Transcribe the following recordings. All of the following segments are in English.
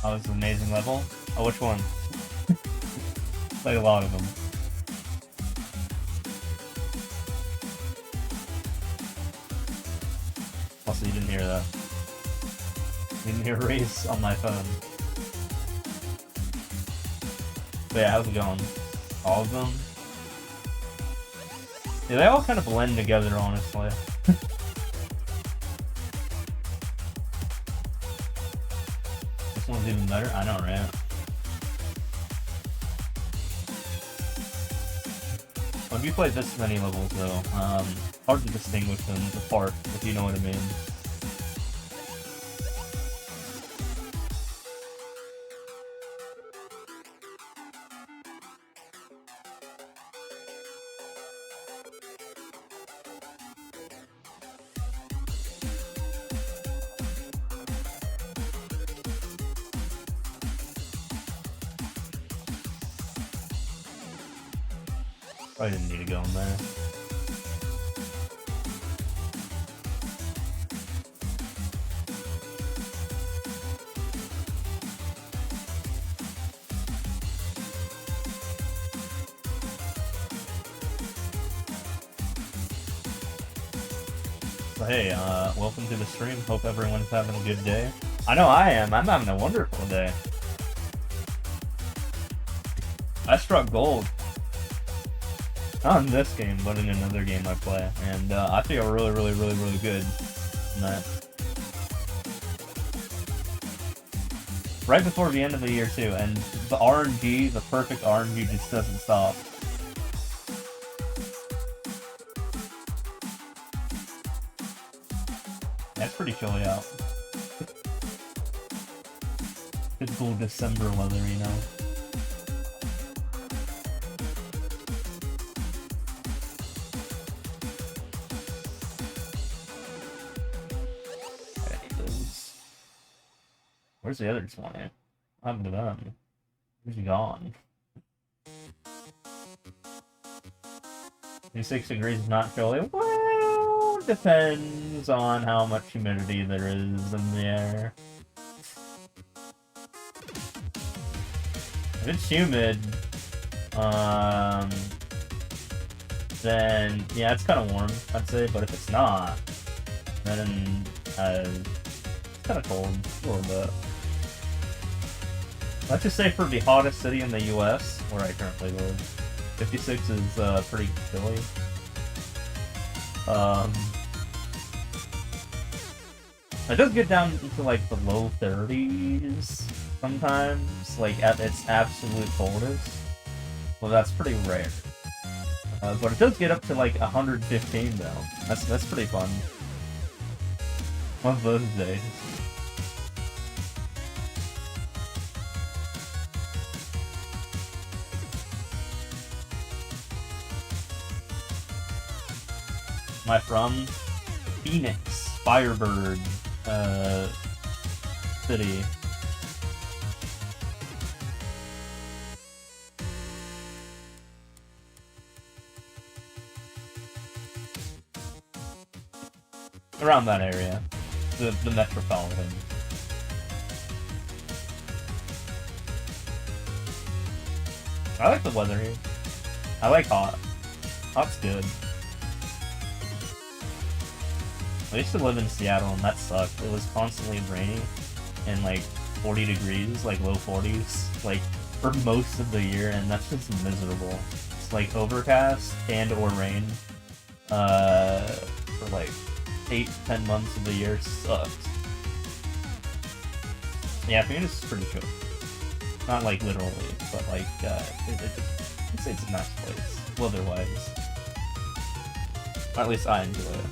Oh, it's an amazing level. Oh, which one? Like a lot of them. Also, you didn't hear that. You didn't hear race on my phone. But yeah, how's it going? All of them? Yeah, they all kind of blend together, honestly. This one's even better? I know, right? When you play this many levels, though, hard to distinguish them apart, if you know what I mean. Probably didn't need to go in there. So hey, welcome to the stream. Hope everyone's having a good day. I know I am. I'm having a wonderful day. I struck gold. Not in this game, but in another game I play. And I feel really good in that. Right before the end of the year too, and the RNG, the perfect RNG just doesn't stop. That's pretty chilly out. Typical December weather, you know. Where's the other 20? What happened to them? Where's he gone? 26 degrees is not chilly. Well, depends on how much humidity there is in the air. If it's humid, then yeah, it's kind of warm, I'd say. But if it's not, then it's kind of cold a little bit. Let's just say for the hottest city in the US, where I currently live, 56 is pretty chilly. It does get down into like the low 30s sometimes, like at its absolute coldest. Well, that's pretty rare. But it does get up to like 115 though. That's pretty fun. One of those days. Am I from? Phoenix, Firebird, city. Around that area. The metropolitan. I like the weather here. I like hot. Hot's good. I used to live in Seattle and that sucked. It was constantly rainy and like 40 degrees, like low 40s, like for most of the year, and that's just miserable. It's like overcast and or rain for like 8 to 10 months of the year sucks. Yeah, Phoenix is pretty chill. Not like literally, but like it's a nice place, weather-wise. Or at least I enjoy it.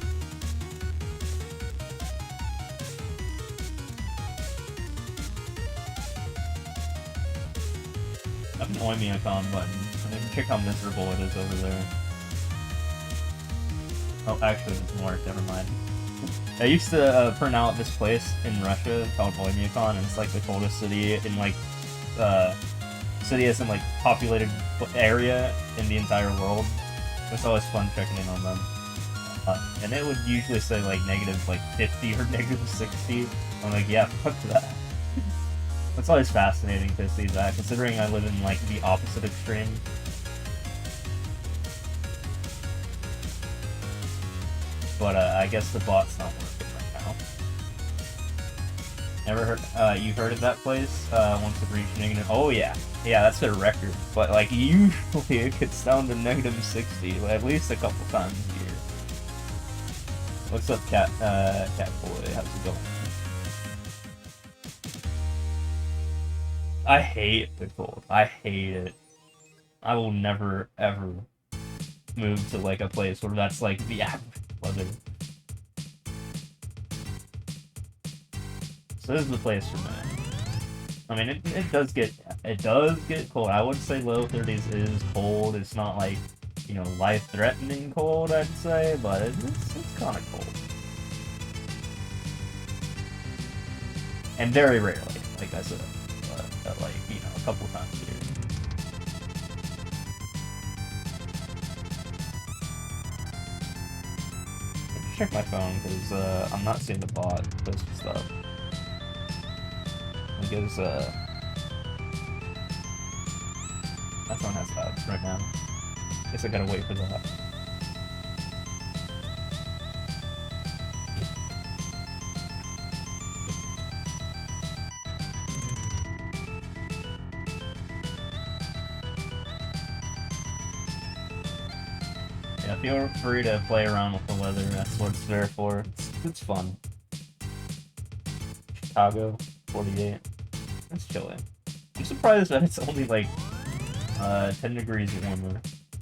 I have an Oimi icon button. I mean, check how miserable it is over there. Oh, actually, it doesn't work. Never mind. I used to print out this place in Russia called Oymyakon, and it's like the coldest city in like city as in like populated area in the entire world. It's always fun checking in on them. And it would usually say like negative like 50 or negative 60. I'm like, yeah, fuck that. It's always fascinating to see that, considering I live in like the opposite extreme. But I guess the bot's not working right now. Never heard? You heard of that place? Once it reached negative. Oh yeah, yeah, that's their record. But like usually it gets down to -60, at least a couple times a year. What's up, cat boy? How's it going? I hate the cold. I hate it. I will never ever move to like a place where that's like the average weather. So this is the place for me. I mean, it does get cold. I would say low 30s is cold. It's not like, you know, life-threatening cold, I'd say, but it's kind of cold. And very rarely, like I said, but like, you know, a couple times a year. Check my phone because I'm not seeing the bot post stuff. Because my phone has ads right now. Guess I gotta wait for that. Yeah, feel free to play around with the weather. That's what it's there for. It's fun. Chicago, 48. That's chilly. I'm surprised that it's only like 10 degrees warmer.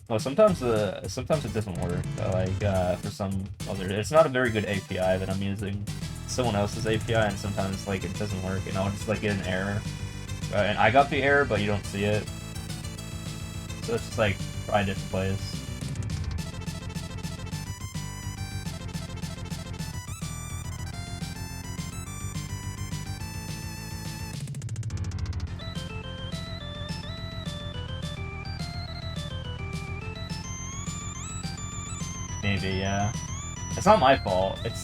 Oh, sometimes it doesn't work. For some other, it's not a very good API that I'm using. It's someone else's API, and sometimes like it doesn't work, and I'll just like get an error. And I got the error, but you don't see it. So it's just like try a different place. Maybe, yeah. It's not my fault. It's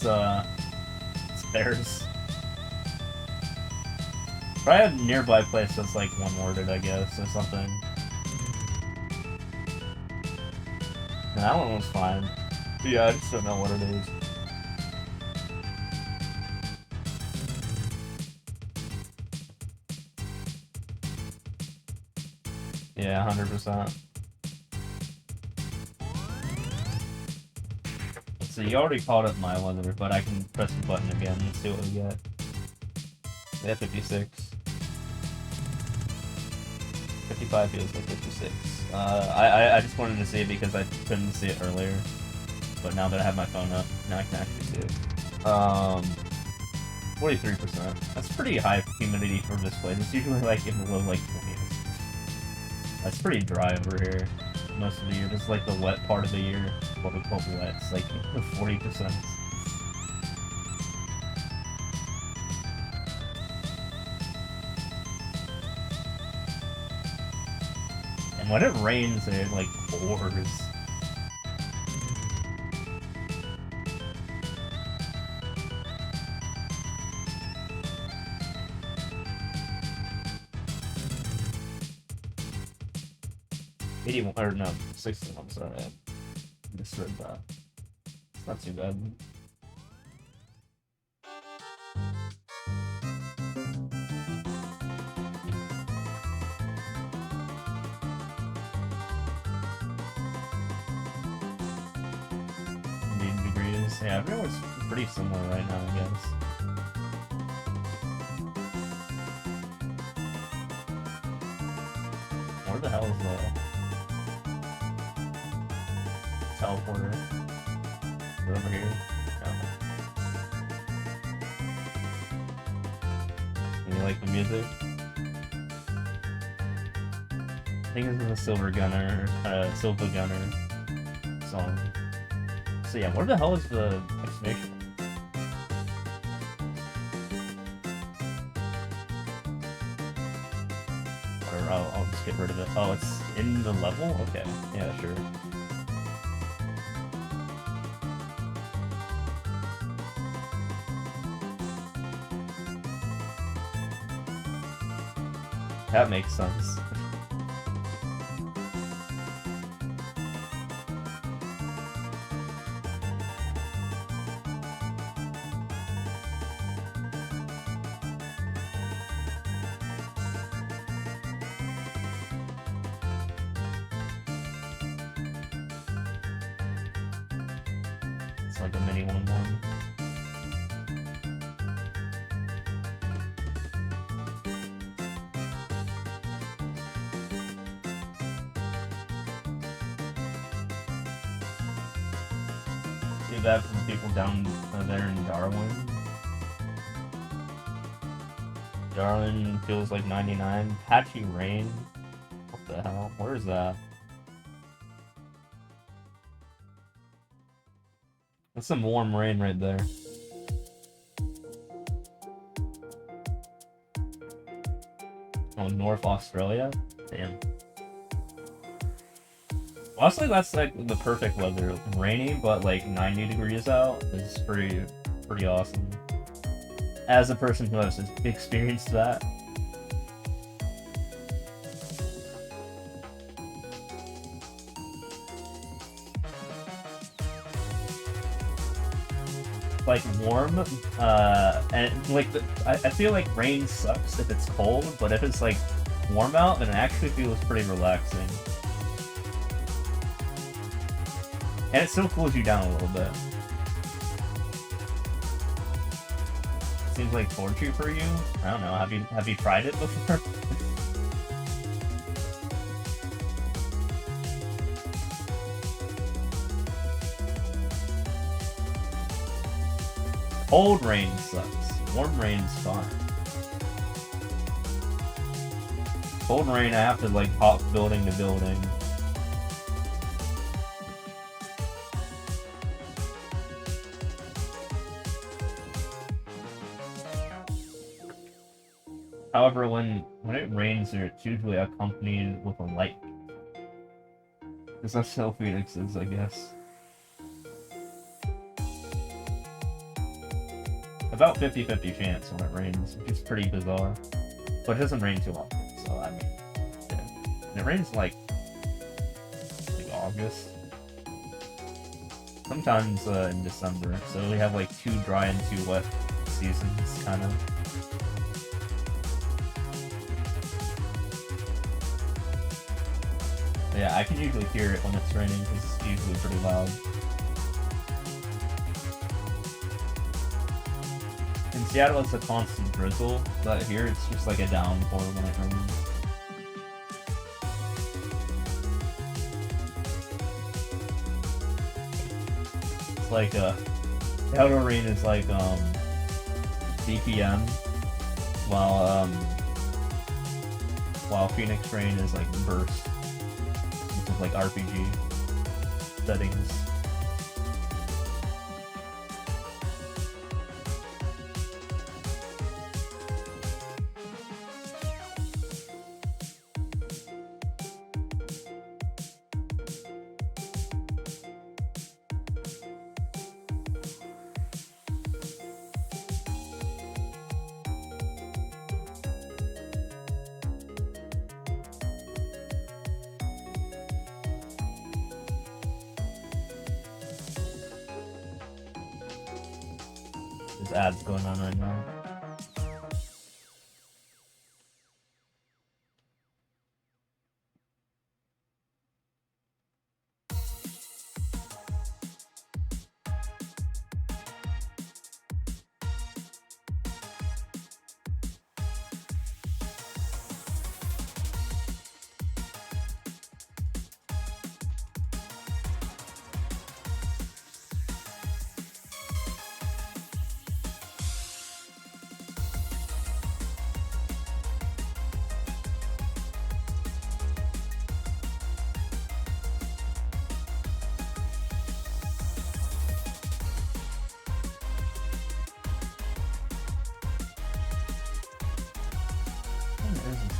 theirs. Probably a nearby place that's like one-worded, I guess, or something. And that one was fine. But yeah, I just don't know what it is. Yeah, 100%. So you already called up my weather, but I can press the button again and see what we get. We have 56. 55 feels like 56. I just wanted to see it because I couldn't see it earlier. But now that I have my phone up, now I can actually see it. 43%. That's pretty high humidity for this place. It's usually like in the low like 20s. That's pretty dry over here most of the year. This is like the wet part of the year. What we call wet. It's like 40%. And when it rains, it like pours. Or no, 61, sorry. I misread that. It's not too bad. Degrees. Yeah, everyone's pretty similar right now, I guess. Where the hell is that? Teleporter. Is it over here? No. You like the music? I think this is a Silver Gunner song. So yeah, where the hell is the exclamation? Or I'll just get rid of it. Oh, it's in the level? Okay, yeah, sure. That makes sense. It's like a mini 1-1. Do that from people down there in Darwin. Darwin feels like 99. Patchy rain. What the hell? Where is that? That's some warm rain right there. Oh, North Australia? Damn. Honestly, that's like the perfect weather. Rainy, but like 90 degrees out is pretty awesome. As a person who has experienced that. Like warm, and like I feel like rain sucks if it's cold, but if it's like warm out, then it actually feels pretty relaxing. And it still cools you down a little bit. Seems like torture for you. I don't know. Have you tried it before? Cold rain sucks. Warm rain's fine. Cold rain, I have to like hop building to building. However, when it rains, it's usually accompanied with a light. Because that's how Phoenix is, I guess. About 50-50 chance when it rains, which is pretty bizarre. But it doesn't rain too often, so I mean, yeah. And it rains like August. Sometimes in December, so we have like 2 dry and 2 wet seasons, kind of. Yeah, I can usually hear it when it's raining because it's usually pretty loud. In Seattle, it's a constant drizzle, but here it's just like a downpour when it rains. It's like Seattle rain is like BPM, while Phoenix rain is like burst. Like RPG settings. There's ads going on right now.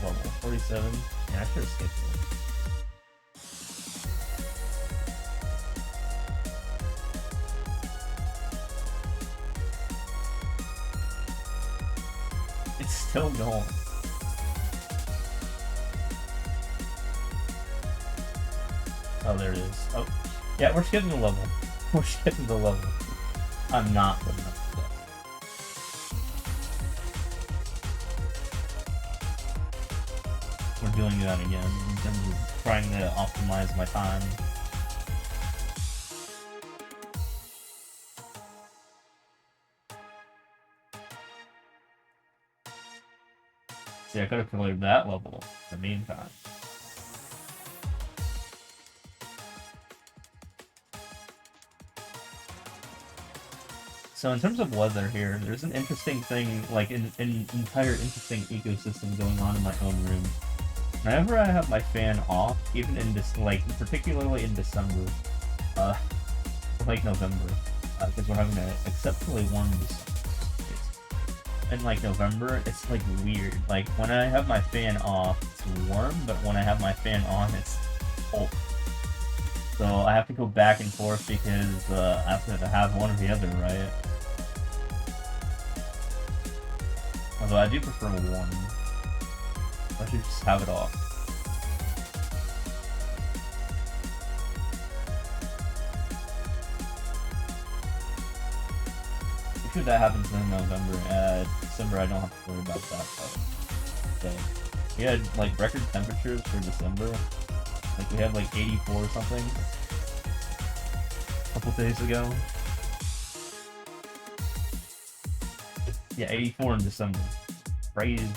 Level 47. Yeah, I should have skipped it. It's still going. Oh, there it is. Oh, yeah, we're skipping the level. We're skipping the level. I'm not putting up with that. We're doing that again in terms of trying to optimize my time. See, I could have cleared that level in the meantime. So in terms of weather here, there's an interesting thing, like an entire interesting ecosystem going on in my own room. Whenever I have my fan off, even in this, like particularly in December, like November, because we're having an exceptionally warm December. In like November, it's like weird. Like when I have my fan off, it's warm, but when I have my fan on, it's cold. So I have to go back and forth because I have to have one or the other, right? Although I do prefer warm. I should just have it off. Usually that happens in November. December I don't have to worry about that. So we had like record temperatures for December. Like we had like 84 or something a couple days ago. Yeah, 84 in December. Crazy.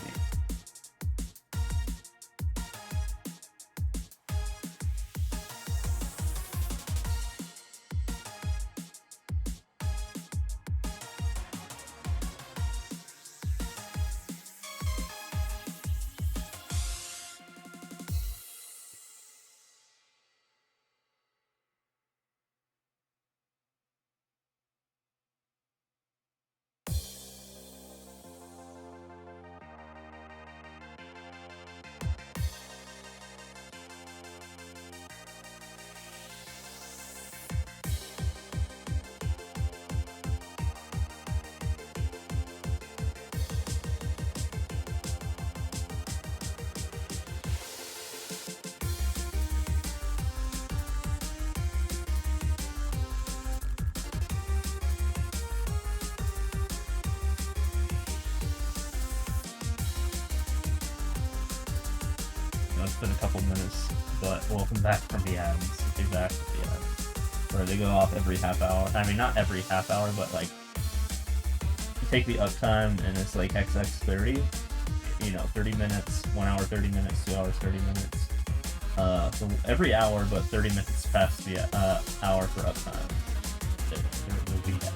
It's been a couple minutes, but welcome back from the ads. Be back with the ads. Where they go off every half hour. I mean, not every half hour, but like, you take the uptime and it's like XX30. You know, 30 minutes, 1 hour, 30 minutes, 2 hours, 30 minutes. So every hour, but 30 minutes past the hour for uptime. There will be that.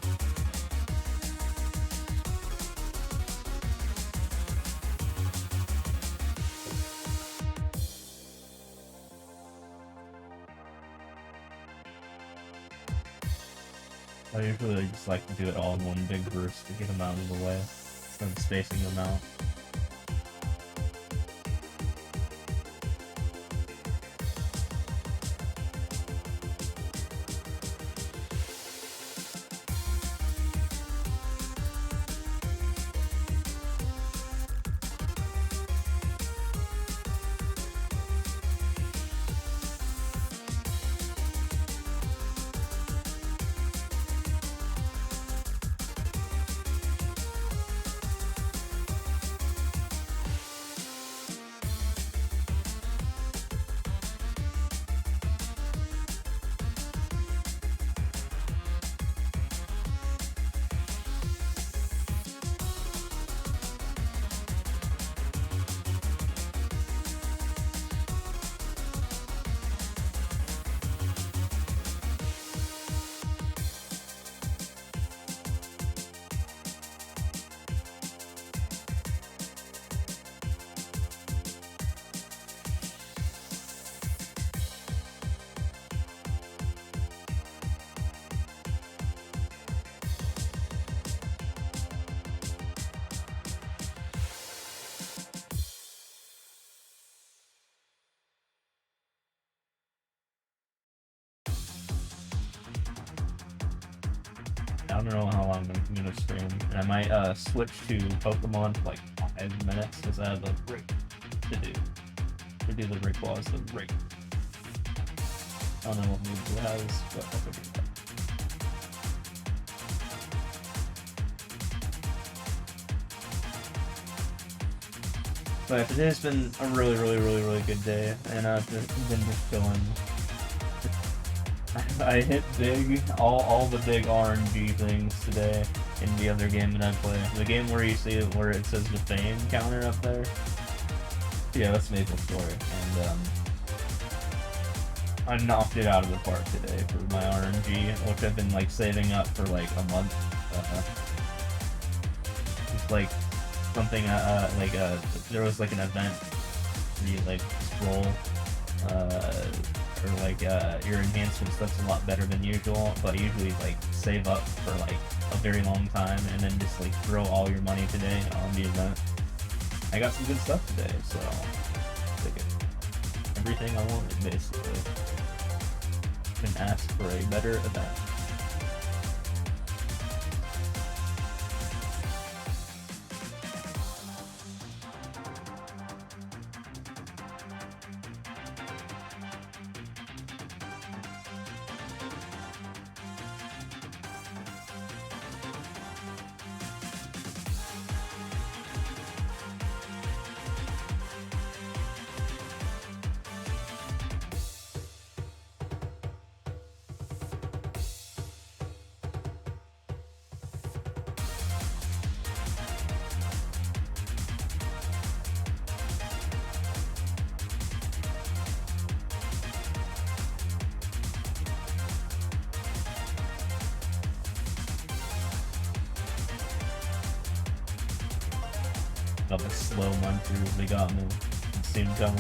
I usually just like to do it all in one big burst to get them out of the way, instead of spacing them out. I don't know how long I'm gonna stream, and I might switch to Pokemon for like 5 minutes because I have a break to do. To do the break while I was the break. I don't know what moves it has, but I'll figure it out. But today's been a really good day, and I've been just chilling. I hit big, all the big RNG things today in the other game that I play. The game where you see it, where it says the fame counter up there. Yeah, that's Maple Story, and I knocked it out of the park today for my RNG, which I've been like saving up for like a month. It's like something there was like an event where you like scroll or like your enhancement stuff's a lot better than usual, but usually like save up for like a very long time and then just like throw all your money today on the event. I got some good stuff today, so like everything I wanted basically. Been asked for a better event. Got the slow run-through, they got me. Seen coming.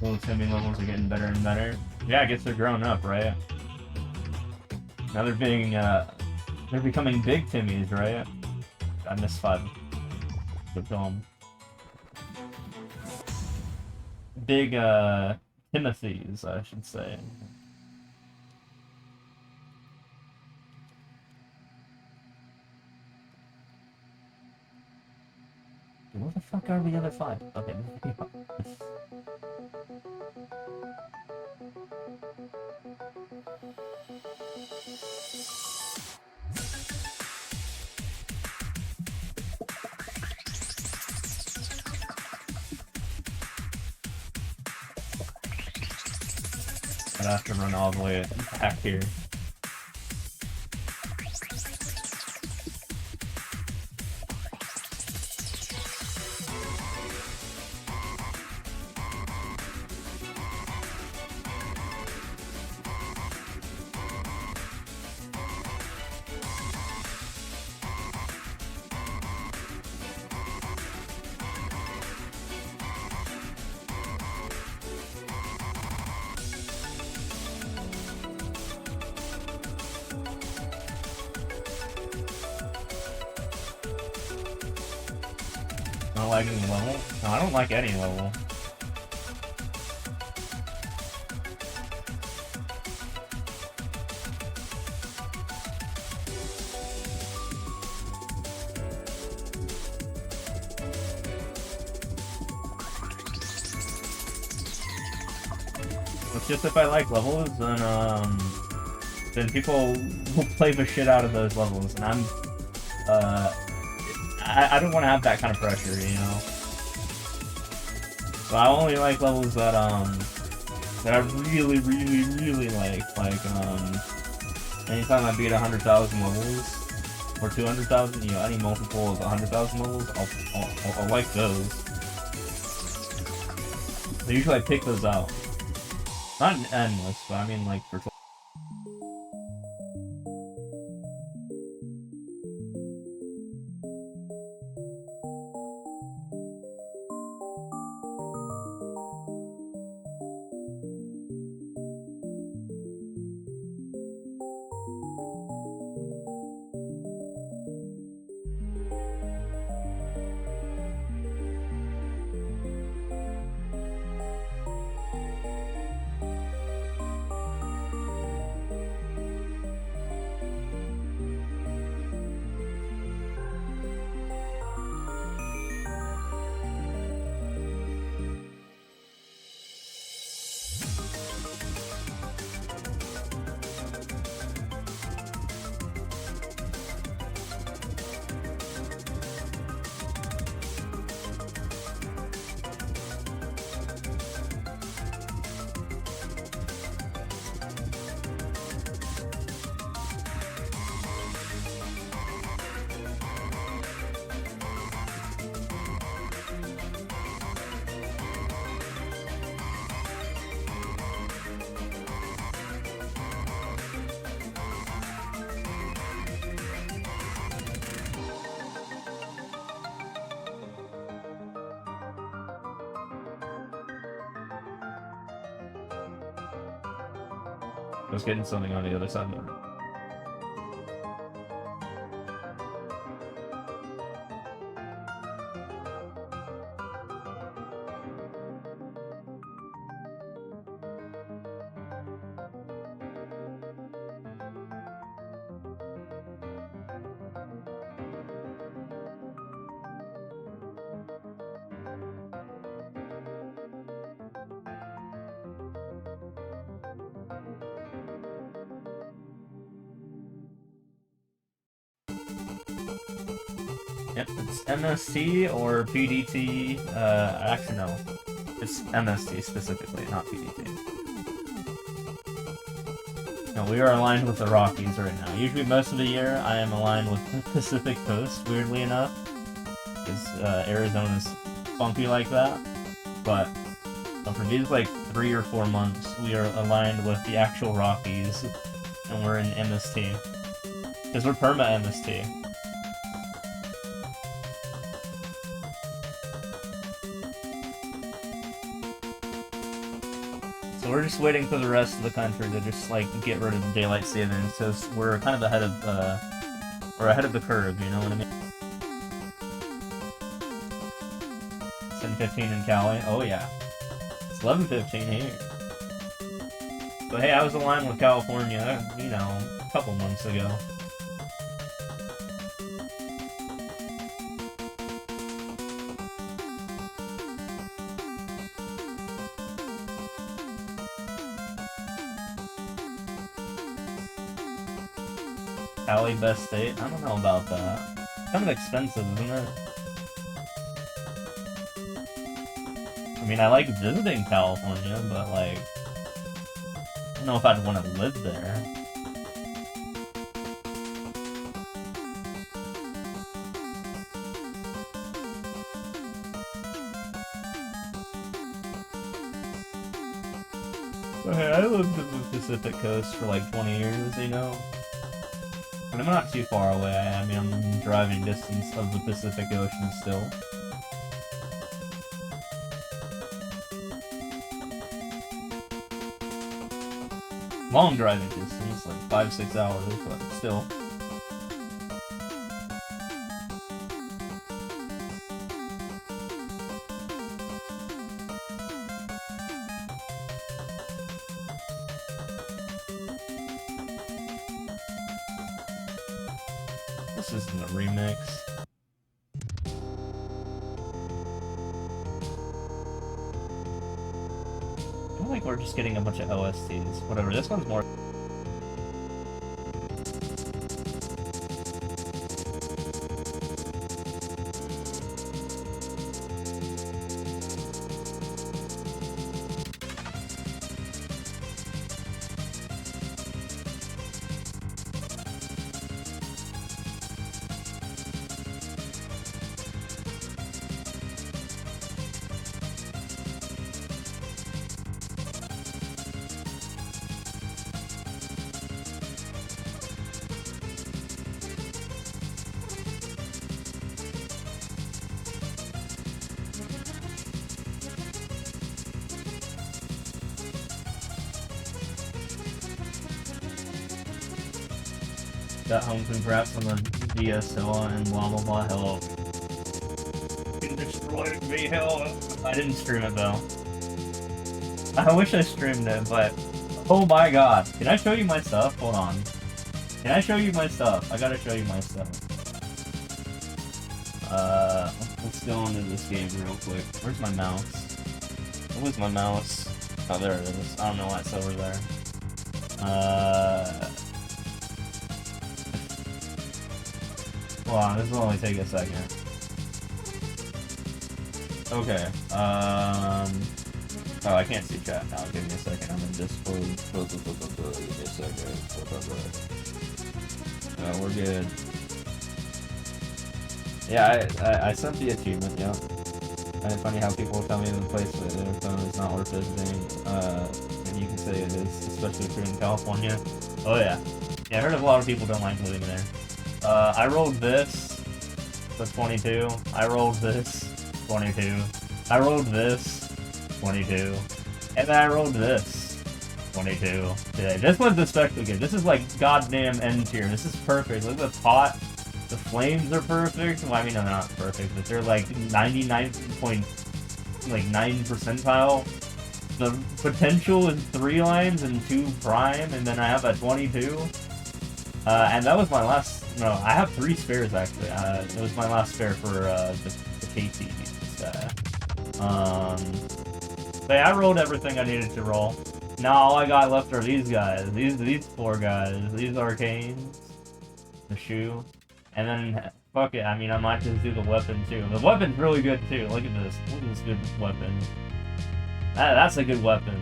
Little Timmy levels are getting better and better. Yeah, I guess they're growing up, right? Now they're becoming big Timmys, right? I missed 5. Good film. Big, Timothys, I should say. Where the fuck are the other 5? Okay. I'd have to run all the way back here. Not like any level? No, I don't like any level. It's just if I like levels, then people will play the shit out of those levels, and I don't want to have that kind of pressure, you know? So I only like levels that I really, really, really like, anytime I beat 100,000 levels, or 200,000, you know, any multiple of 100,000 levels, I'll like those. So usually I pick those out. Not endless, but I mean like for I was getting something on the other side of the room. Yep, it's MST or PDT. Actually, no. It's MST specifically, not PDT. No, we are aligned with the Rockies right now. Usually, most of the year, I am aligned with the Pacific Coast, weirdly enough. Because Arizona's funky like that. But for these, like, 3 or 4 months, we are aligned with the actual Rockies. And we're in MST. Because we're perma MST. So we're just waiting for the rest of the country to just like get rid of daylight savings, so we're kind of ahead of we're ahead of the curve, you know what I mean? 10:15 in Cali. Oh yeah, it's 11:15 here. But hey, I was aligned with California, you know, a couple months ago. Cali best state? I don't know about that. Kind of expensive, isn't it? I mean, I like visiting California, but like, I don't know if I'd want to live there. Okay, I lived in the Pacific Coast for like 20 years, you know? And I'm not too far away. I mean, I'm in driving distance of the Pacific Ocean still. Long driving distance, like 5-6 hours, but still. This isn't a remix. I feel like we're just getting a bunch of OSTs. Whatever, this one's more... Got home, congrats on the DSL and blah blah blah. Hell, you destroyed me. Hell, I didn't stream it though. I wish I streamed it, but oh my god, can I show you my stuff? Hold on. Can I show you my stuff? I gotta show you my stuff. Let's go into this game real quick. Where's my mouse? Where's my mouse? Oh, there it is. I don't know why it's over there. Hold on, this will only take a second. Okay, oh, I can't see chat now. Give me a second. I'm in Discord. Give me a second. We're good. Yeah, I sent the achievement, yeah. And it's funny how people tell me the place that their phone is not worth visiting, and you can say it is, especially if you're in California. Oh yeah. Yeah, I heard a lot of people don't like living there. I rolled this for 22. I rolled this, 22. I rolled this, 22. And then I rolled this, 22 today. This one's especially good. This is like goddamn end tier. This is perfect. Look at the pot. The flames are perfect. Well, I mean, they're not perfect, but they're like 99.9 percentile. The potential is 3 lines and 2 prime, and then I have a 22. And that was my last. No, I have 3 spares actually. It was my last spare for the KT. But yeah, I rolled everything I needed to roll. Now all I got left are these guys. These 4 guys. These arcanes. The shoe. And then, fuck it, I mean, I might just do the weapon too. The weapon's really good too. Look at this. Look at this good weapon. That's a good weapon.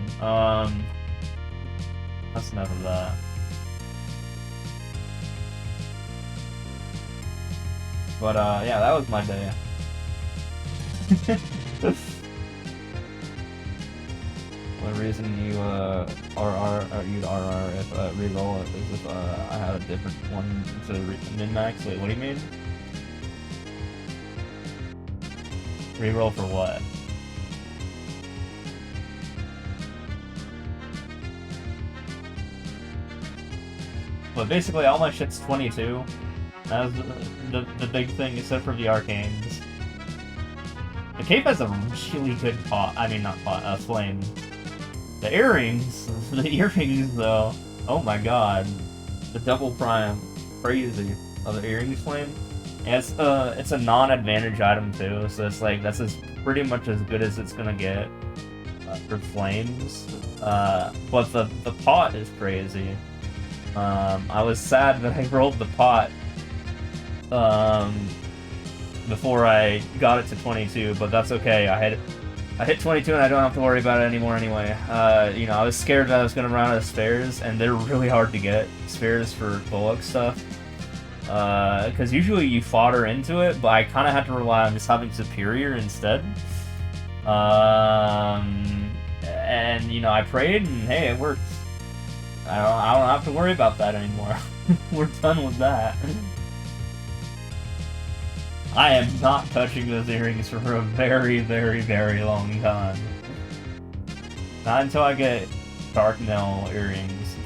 That's enough of that. But, yeah, that was my day. One reason you, you'd RR if, reroll it is if, I had a different one to min-max. Wait, what do you mean? Reroll for what? But basically, all my shit's 22. That's the big thing, except for the arcanes. The cape has a really good pot. I mean, not pot, flame. The earrings, the earrings though. Oh my god, the double prime, crazy. Oh, the earrings flame. And it's a non-advantage item too, so it's like that's pretty much as good as it's gonna get for flames. But the pot is crazy. I was sad that I rolled the pot before I got it to 22, but that's okay. I hit 22 and I don't have to worry about it anymore anyway. You know, I was scared that I was gonna run out of spares, and they're really hard to get, spares for Bullock stuff. Because usually you fodder into it, but I kind of had to rely on just having Superior instead. And, you know, I prayed, and hey, it worked. I don't have to worry about that anymore. We're done with that. I am not touching those earrings for a very, very, very long time. Not until I get Dark Nut earrings,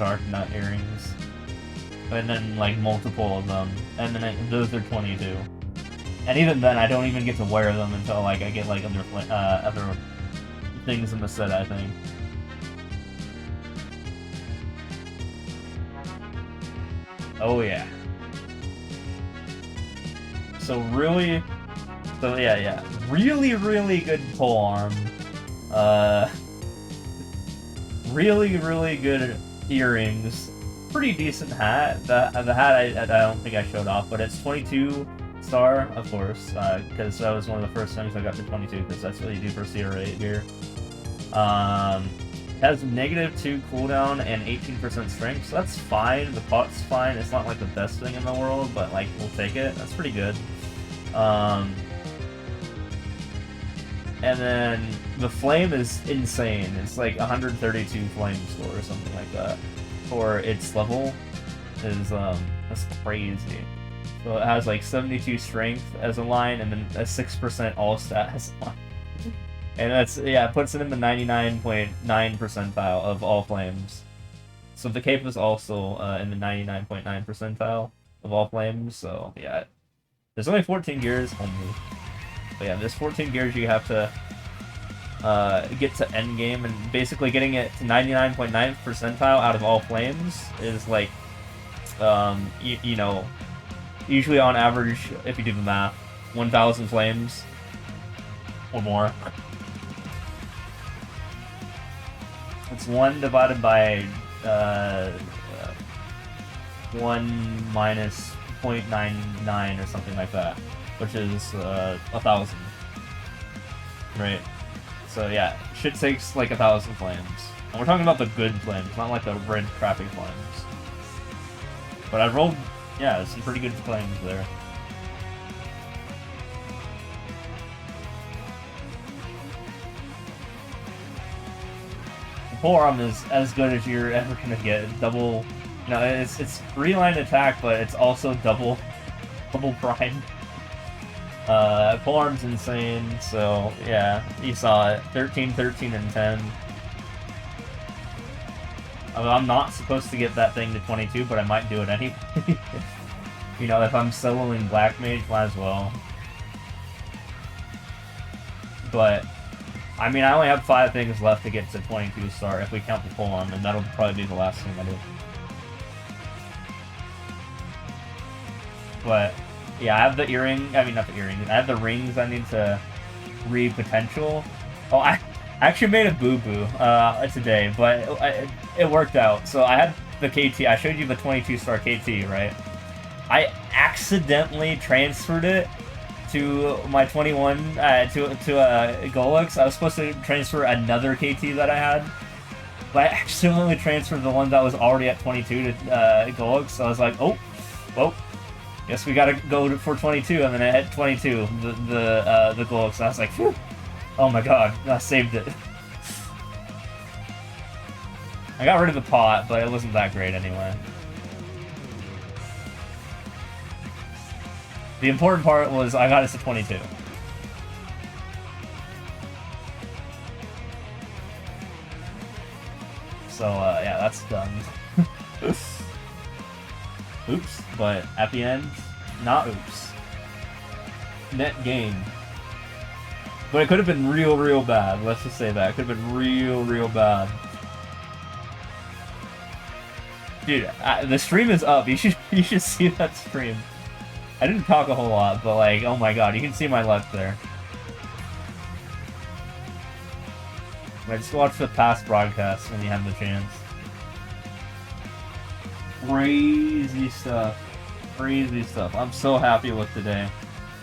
and then like multiple of them, and then those are 22. And even then, I don't even get to wear them until like I get like other things in the set, I think. Oh yeah. Really good pole arm. Really good earrings. Pretty decent hat. The hat I don't think I showed off, but it's 22 star, of course, because that was one of the first things I got to 22, because that's what you do for CR8 here. It has -2 cooldown and 18% strength, so that's fine. The pot's fine. It's not like the best thing in the world, but like we'll take it. That's pretty good. And then the flame is insane. It's like 132 flame score or something like that. For its level is that's crazy. So it has like 72 strength as a line, and then a 6% all stat as a line. And that's, yeah, it puts it in the 99.9 percentile of all flames. So the cape is also in the 99.9 percentile of all flames, so yeah. There's only 14 gears only. But yeah, there's 14 gears you have to get to end game, and basically getting it to 99.9 percentile out of all flames is like, you know, usually on average, if you do the math, 1,000 flames or more. It's 1 divided by 1 minus 0.99 or something like that, which is 1,000, right? So yeah, shit takes like 1,000 flames, and we're talking about the good flames, not like the red crappy flames. But I rolled, yeah, some pretty good flames there. The polearm is as good as you're ever gonna get. Double, you know, it's 3-line attack, but it's also double prime. Polearm's insane, so yeah, you saw it. 13, 13, and 10. I'm not supposed to get that thing to 22, but I might do it anyway. You know, if I'm soloing Black Mage, might as well. But, I mean, I only have 5 things left to get to 22 star if we count the polearm, and that'll probably be the last thing I do. But, yeah, I have the earring, I mean, not the earrings, I have the rings I need to re-potential. Oh, I actually made a boo-boo today, but it worked out. So I had the KT, I showed you the 22 star KT, right? I accidentally transferred it to my 21, to Golux. I was supposed to transfer another KT that I had, but I accidentally transferred the one that was already at 22 to Golux. So I was like, oh, well, guess we gotta go for 22, and then I hit 22, the Golux, and I was like, phew, oh my god, I saved it. I got rid of the pot, but it wasn't that great anyway. The important part was I got us to 22. So, yeah, that's done. oops, but at the end, not oops. Net gain. But it could have been real bad. Let's just say that. It could have been real bad. Dude, the stream is up. You should see that stream. I didn't talk a whole lot, but like, oh my god, you can see my left there. I just watched the past broadcasts when you have the chance. Crazy stuff. Crazy stuff. I'm so happy with today.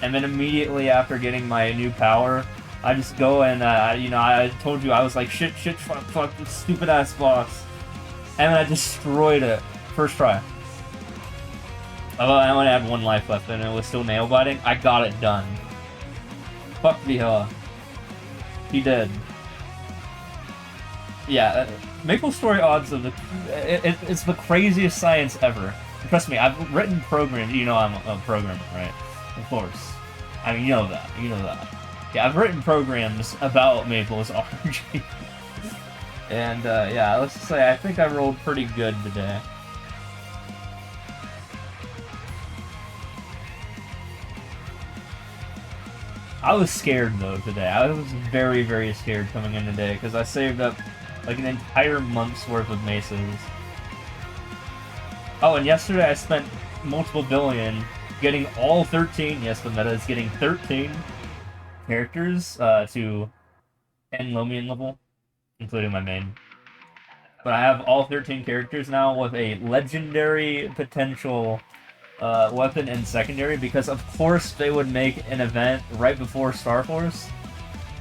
And then immediately after getting my new power, I just go and, you know, I told you, I was like, shit, fuck, this stupid ass boss. And then I destroyed it. First try. I only had 1 life left and it was still nail biting. I got it done. Fuck the hell. He did. Yeah, Maple Story odds of the... it's the craziest science ever. Trust me, I've written programs. You know I'm a programmer, right? Of course. I mean, you know that. You know that. Yeah, I've written programs about Maple's RNG. And, yeah, let's just say I think I rolled pretty good today. I was scared, though, today. I was very scared coming in today, because I saved up, like, an entire month's worth of mesas. Oh, and yesterday I spent multiple billion getting all 13, yes, the meta is getting 13 characters to end Lomian level, including my main. But I have all 13 characters now with a legendary potential weapon and secondary, because of course they would make an event right before Star Force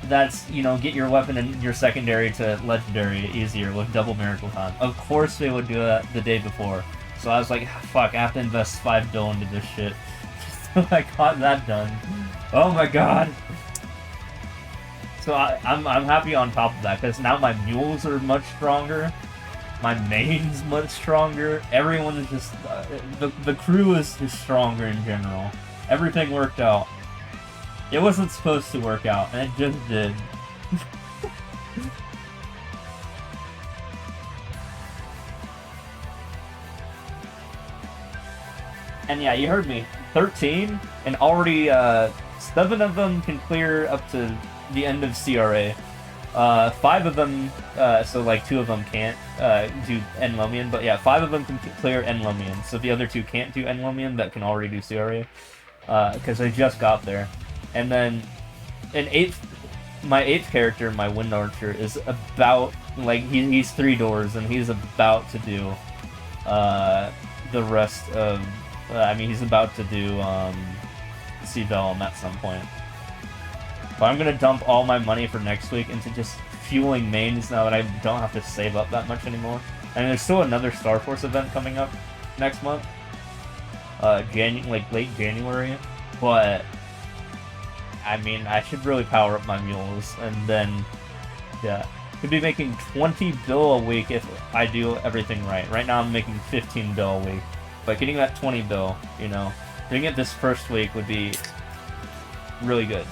that's, you know, get your weapon and your secondary to legendary easier with double miracle time. Of course they would do that the day before. So I was like, fuck, I have to invest 5 bill into this shit. So I got that done. Oh my god. So I'm happy on top of that, because now my mules are much stronger. My main's much stronger. Everyone is just... the crew is just stronger in general. Everything worked out. It wasn't supposed to work out, and it just did. And yeah, you heard me. 13, and already 7 of them can clear up to the end of CRA. 5 of them, so like 2 of them can't do End Lomian, but yeah, 5 of them can clear End Lomian. So the other 2 can't do End Lomian, that can already do CRA, because they just got there. And then my 8th character, my Wind Archer, is about, like, he's 3 doors, and he's about to do the rest of, I mean, he's about to do Sea Vellum at some point. But I'm gonna dump all my money for next week into just fueling mains now that I don't have to save up that much anymore. And there's still another Star Force event coming up next month, like late January. But I mean, I should really power up my mules, and then yeah, could be making 20 bill a week if I do everything right. Right now I'm making 15 bill a week, but getting that 20 bill, you know, doing it this first week would be really good.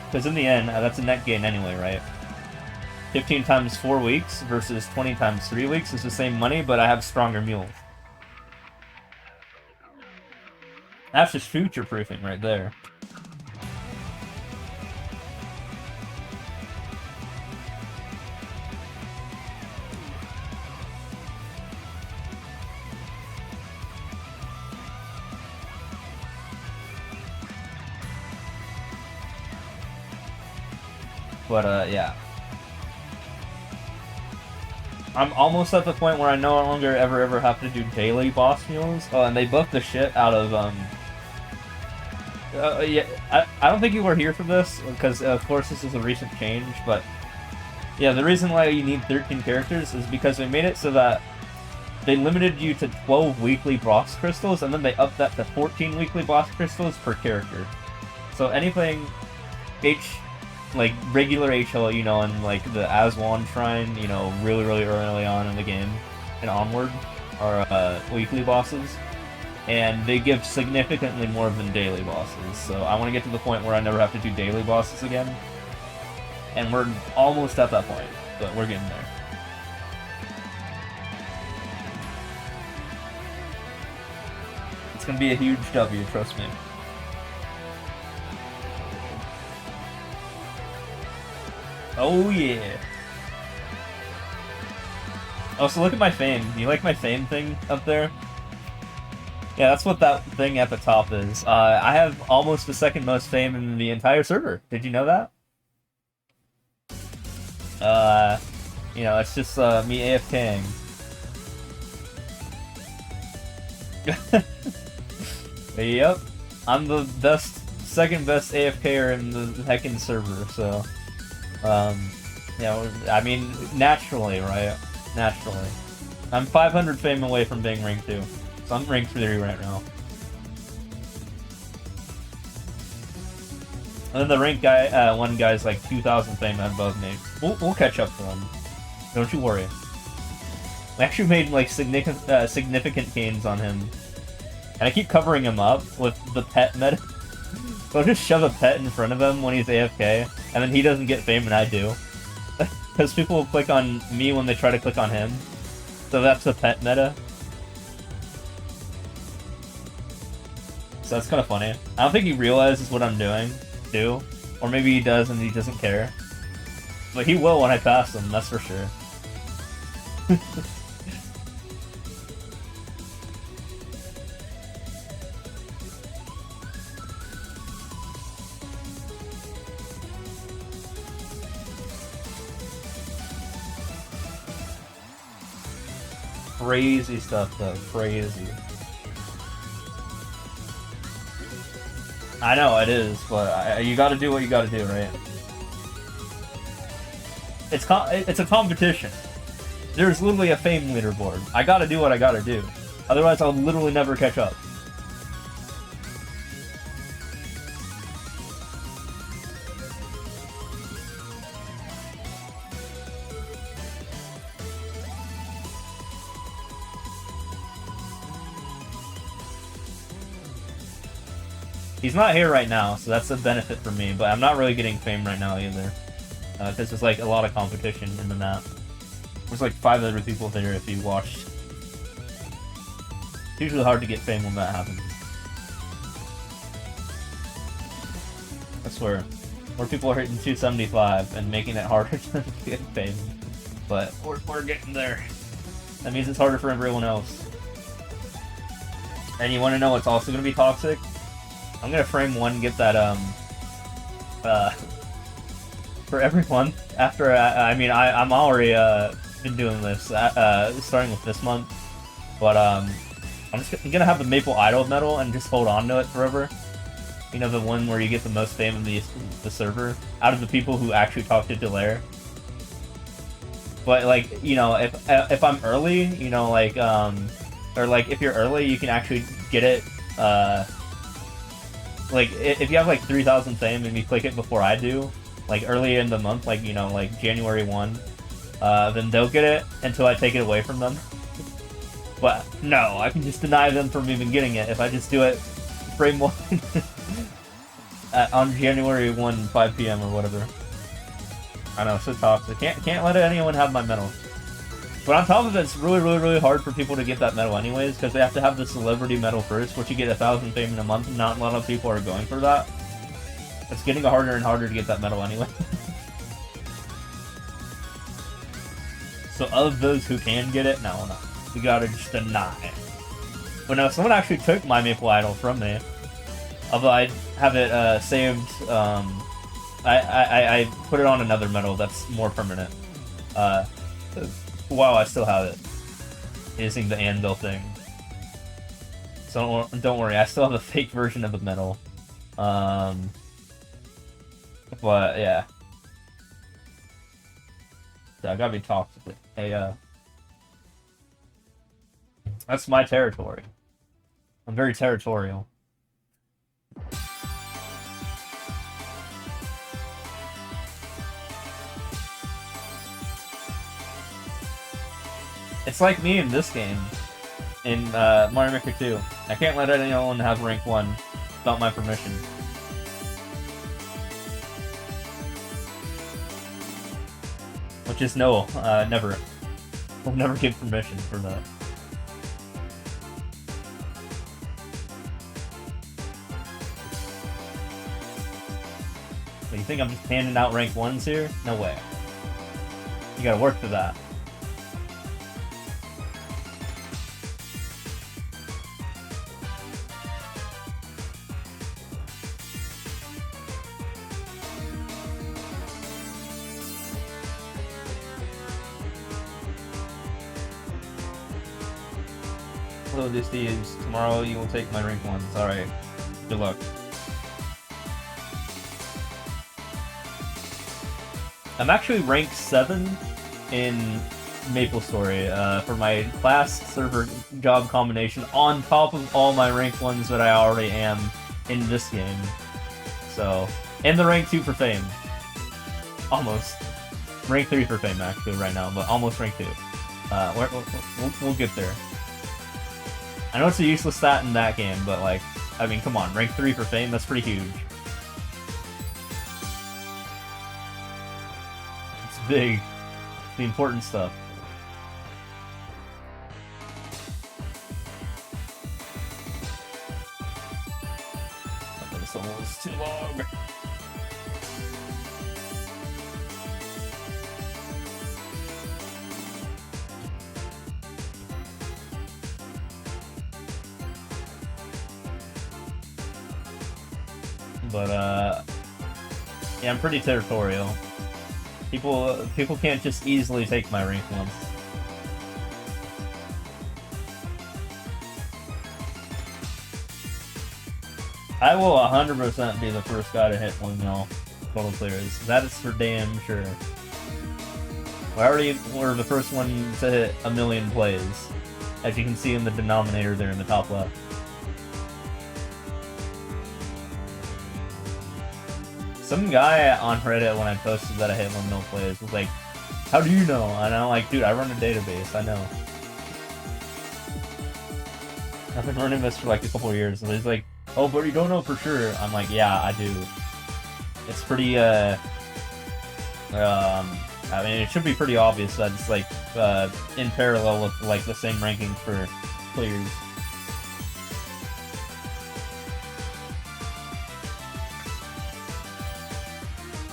Because in the end, that's a net gain anyway, right? 15 times 4 weeks versus 20 times 3 weeks is the same money, but I have stronger mules. That's just future-proofing right there. But, yeah. I'm almost at the point where I no longer ever have to do daily boss mules. Oh, and they buffed the shit out of, yeah, I don't think you were here for this, because, of course, this is a recent change, but... Yeah, the reason why you need 13 characters is because they made it so that they limited you to 12 weekly boss crystals, and then they upped that to 14 weekly boss crystals per character. So anything like regular HL, you know, and like the Aswan Shrine, you know, really early on in the game and onward are weekly bosses, and they give significantly more than daily bosses. So I want to get to the point where I never have to do daily bosses again, and we're almost at that point, but we're getting there. It's gonna be a huge W, trust me. Oh yeah. Oh, so look at my fame. Do you like my fame thing up there? Yeah, that's what that thing at the top is. I have almost the second most fame in the entire server. Did you know that? You know, it's just me AFKing. Yep, I'm the second best AFKer in the heckin' server, so... yeah, I mean, naturally, right? Naturally. I'm 500 fame away from being rank 2. So I'm rank 3 right now. And then the rank guy, one guy's like 2,000 fame above me. We'll catch up to him. Don't you worry. I actually made like significant gains on him. And I keep covering him up with the pet meta. So I'll just shove a pet in front of him when he's AFK, and then he doesn't get fame and I do. Because people will click on me when they try to click on him. So that's the pet meta. So that's kind of funny. I don't think he realizes what I'm doing, too. Or maybe he does and he doesn't care. But he will when I pass him, that's for sure. Crazy stuff, though. Crazy. I know, it is, but you gotta do what you gotta do, right? It's a competition. There's literally a fame leaderboard. I gotta do what I gotta do. Otherwise, I'll literally never catch up. He's not here right now, so that's a benefit for me, but I'm not really getting fame right now either. Because there's like a lot of competition in the map. There's like 5 other people there if you watched. It's usually hard to get fame when that happens. I swear. More people are hitting 275 and making it harder to get fame. But we're getting there. That means it's harder for everyone else. And you want to know what's also going to be toxic? I'm gonna frame one, get that, for every month after, I'm already, been doing this, starting with this month, but, I'm gonna have the Maple Idol medal and just hold on to it forever. You know, the one where you get the most fame in the server, out of the people who actually talk to Delaire. But, like, you know, if I'm early, you know, like, or, like, if you're early, you can actually get it, like, if you have, like, 3,000 fame and you click it before I do, like, early in the month, like, you know, like, January 1, then they'll get it until I take it away from them. But, no, I can just deny them from even getting it if I just do it frame 1 on January 1, 5 PM or whatever. I know, so toxic. Can't let anyone have my medal. But on top of it, it's really hard for people to get that medal anyways, because they have to have the celebrity medal first, which you get 1,000 fame in a month, and not a lot of people are going for that. It's getting harder and harder to get that medal anyway. So of those who can get it, no, you gotta just deny it. But no, someone actually took my Maple Idol from me. Although I have it saved, I put it on another medal that's more permanent. Wow, I still have it. Using the anvil thing. So don't worry, I still have a fake version of the medal. But yeah. So I gotta be toxic. Hey, that's my territory. I'm very territorial. It's like me in this game, in Mario Maker 2. I can't let anyone have rank 1 without my permission. Which is no, never. We'll never give permission for that. But you think I'm just handing out rank 1s here? No way. You gotta work for that. Hello, Disties. Tomorrow you will take my rank 1s. Alright. Good luck. I'm actually ranked 7 in MapleStory for my class server job combination on top of all my rank 1s that I already am in this game. So, and the rank 2 for Fame. Almost. Rank 3 for Fame actually right now, but almost rank 2. We'll get there. I know it's a useless stat in that game, but like, I mean, come on, rank 3 for Fame, that's pretty huge. It's big. It's the important stuff. This almost too long. But, yeah, I'm pretty territorial. People can't just easily take my rank 1s. I will 100% be the first guy to hit 1 mil total clears. That is for damn sure. We already were the first one to hit 1 million plays, as you can see in the denominator there in the top left. Some guy on Reddit, when I posted that I hit 1 mil plays, was like, how do you know? And I'm like, dude, I run a database, I know. I've been running this for like a couple of years, and he's like, oh, but you don't know for sure. I'm like, yeah, I do. It's pretty, I mean, it should be pretty obvious that it's like, in parallel with like the same rankings for clears.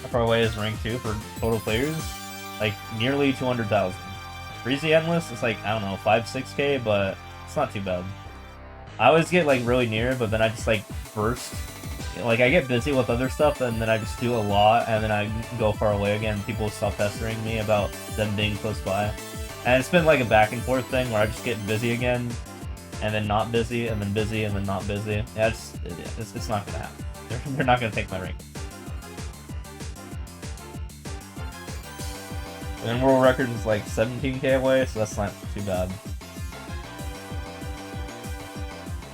How far away is rank 2 for total clears? Like, nearly 200,000. Breezy Endless is like, I don't know, 5-6k, but it's not too bad. I always get like really near, but then I just like burst. Like, I get busy with other stuff, and then I just do a lot, and then I go far away again, and people stop pestering me about them being close by. And it's been like a back and forth thing where I just get busy again, and then not busy, and then busy, and then not busy. Yeah, it's not gonna happen. They're not gonna take my rank. And then world record is like 17k away, so that's not too bad.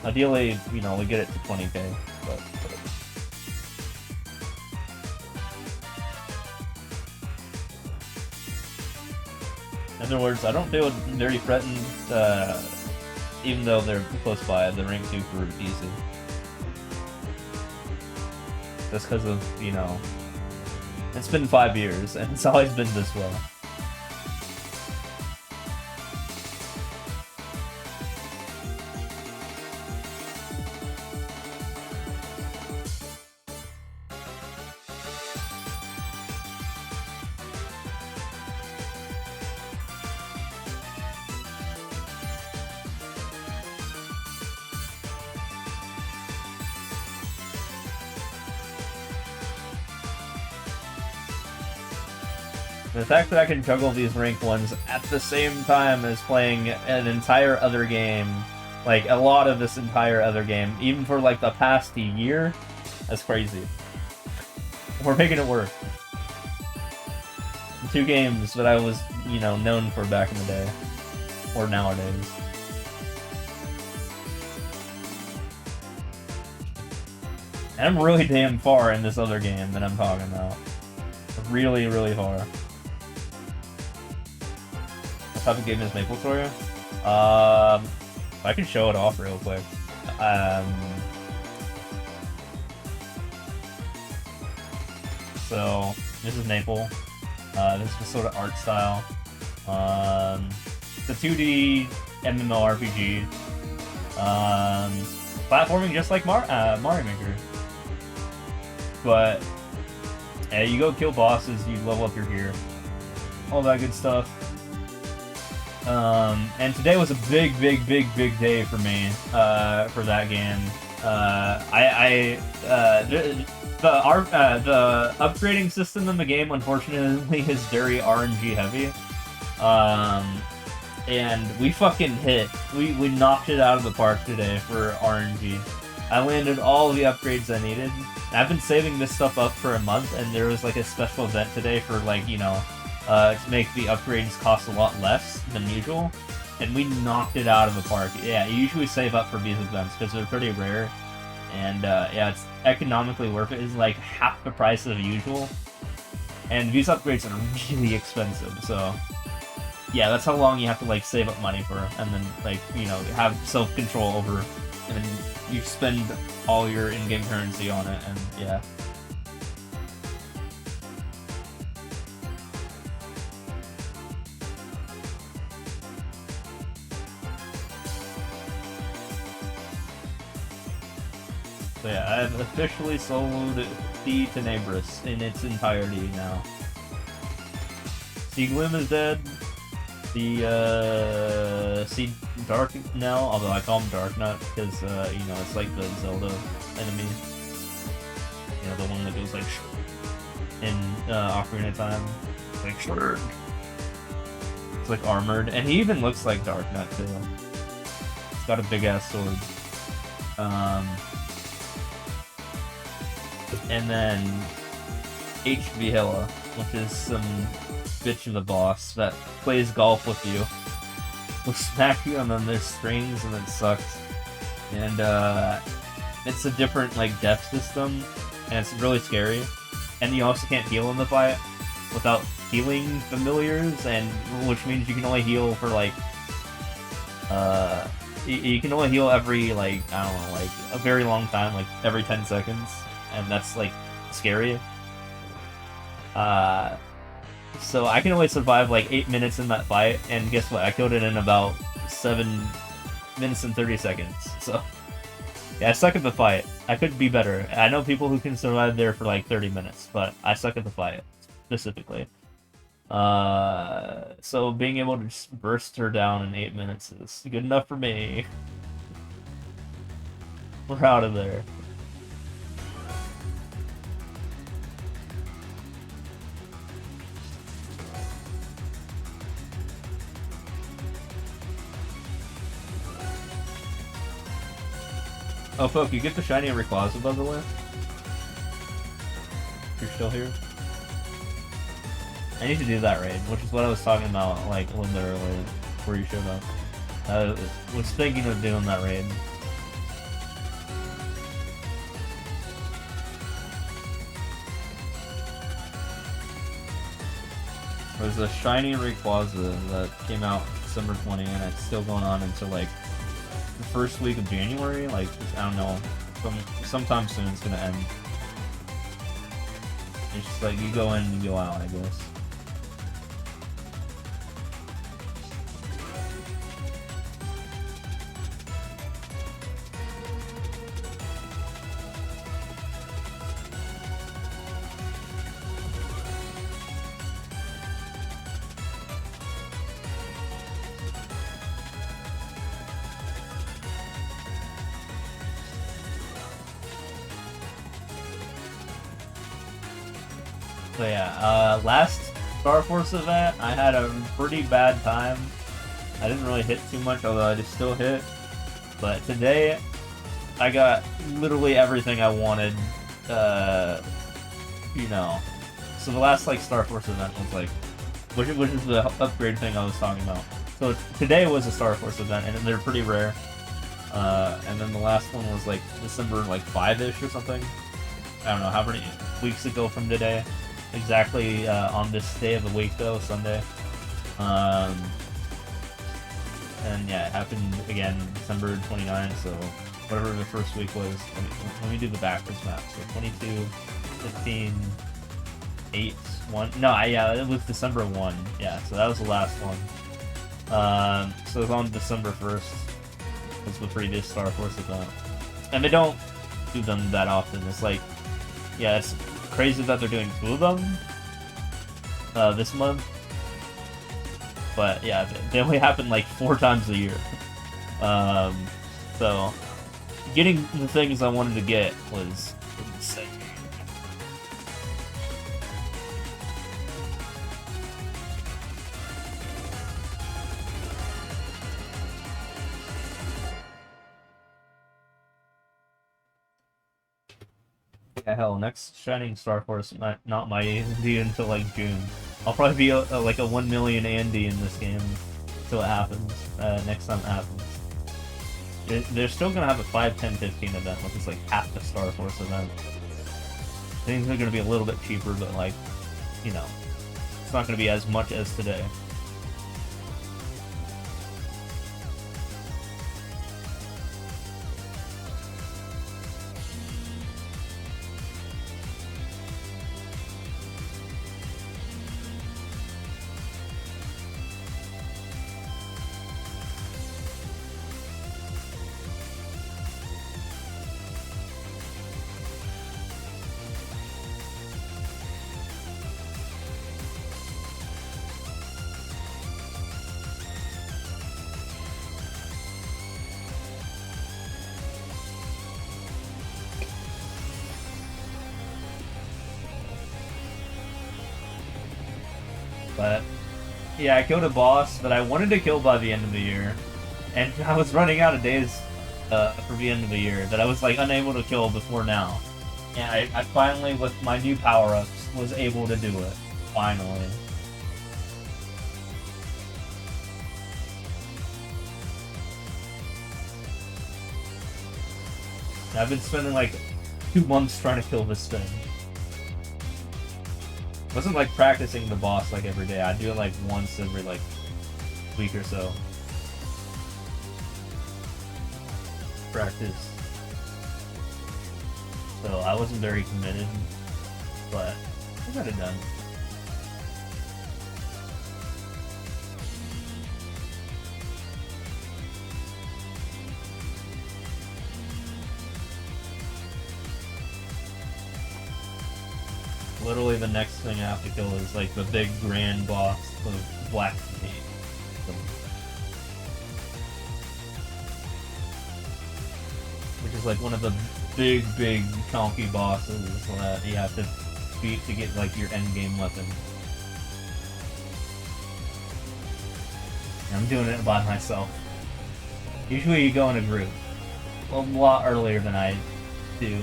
Ideally, you know, we get it to 20k, but in other words, I don't feel very threatened, even though they're close by, the rank 2 for easy. Just because of, you know, it's been 5 years, and it's always been this way. The fact that I can juggle these rank 1s at the same time as playing an entire other game, like a lot of this entire other game, even for like the past year, that's crazy. We're making it work. 2 games that I was, you know, known for back in the day, or nowadays. And I'm really damn far in this other game that I'm talking about. Really, really far. What type of game is MapleStory? I can show it off real quick. So, this is Maple. This is the sort of art style. It's a 2D MMORPG. Platforming just like Mario Maker. But Yeah, you go kill bosses, you level up your gear, all that good stuff. And today was a big day for me, for that game. The upgrading system in the game, unfortunately, is very RNG heavy. And we fucking we knocked it out of the park today for RNG. I landed all the upgrades I needed. I've been saving this stuff up for a month, and there was like a special event today for like, you know, to make the upgrades cost a lot less than usual. And we knocked it out of the park. Yeah, you usually save up for these events because they're pretty rare. And yeah, it's economically worth it. It's like half the price of usual. And these upgrades are really expensive, so yeah, that's how long you have to like save up money for, and then like, you know, have self-control over, and then you spend all your in-game currency on it, and yeah. So yeah, I've officially soloed the Tenebris in its entirety now. Sea Gloom is dead. The Sea Dark now, although I call him Dark Nut because you know, it's like the Zelda enemy. You know, the one that goes like in Ocarina of Time, like short. It's like armored, and he even looks like Dark Nut too. He's got a big ass sword. And then HV Hilla, which is some bitch of a boss that plays golf with you. Will smack you, and then there's strings, and it sucks. And it's a different like death system, and it's really scary. And you also can't heal in the fight without healing familiars, and which means you can only heal for like you can only heal every like, I don't know, like a very long time, like every 10 seconds, and that's like scary. So I can only survive like 8 minutes in that fight, and guess what? I killed it in about 7 minutes and 30 seconds. So yeah, I suck at the fight. I could be better. I know people who can survive there for like 30 minutes, but I suck at the fight specifically. So being able to just burst her down in 8 minutes is good enough for me. We're out of there. Oh, Poke, you get the shiny Rayquaza, by the way? You're still here? I need to do that raid, which is what I was talking about, like, a little bit earlier, before you showed up. I was thinking of doing that raid. There's a shiny Rayquaza that came out December 20, and it's still going on until, like, the first week of January, like, I don't know, sometime soon it's gonna end. It's just like, you go in, you go out, I guess. So yeah, last Star Force event, I had a pretty bad time. I didn't really hit too much, although I just still hit. But today, I got literally everything I wanted, you know. So the last, like, Star Force event was, like, which is the upgrade thing I was talking about. So today was a Star Force event, and they're pretty rare. And then the last one was, like, December, like, 5-ish or something. I don't know how many weeks ago from today. Exactly on this day of the week, though, Sunday. And yeah, it happened again December 29, so whatever the first week was. Let me do the backwards map. So 22, 15, 8, 1. No, yeah, it was December 1. Yeah, so that was the last one. So it was on December 1st. Was the previous Star Force event. And they don't do them that often. It's like, yeah, it's crazy that they're doing 2 of them this month. But yeah, they only happen like 4 times a year. So getting the things I wanted to get was insane. Yeah, hell, next Shining Star Force not might be until like June. I'll probably be like a 1 million Andy in this game until it happens. Next time it happens. They're still gonna have a 5, 10, 15 event, which is like half the Star Force event. Things are gonna be a little bit cheaper, but like, you know, it's not gonna be as much as today. But yeah, I killed a boss that I wanted to kill by the end of the year, and I was running out of days for the end of the year that I was like unable to kill before now. And I finally, with my new power-ups, was able to do it. Finally. I've been spending like 2 months trying to kill this thing. I wasn't like practicing the boss like every day. I'd do it like once every like week or so. Practice. So I wasn't very committed, but I got it done. Literally the next thing I have to kill is like the big grand boss of Black Meat. Which is like one of the big chunky bosses that you have to beat to get like your end game weapon. And I'm doing it by myself. Usually you go in a group. A lot earlier than I do.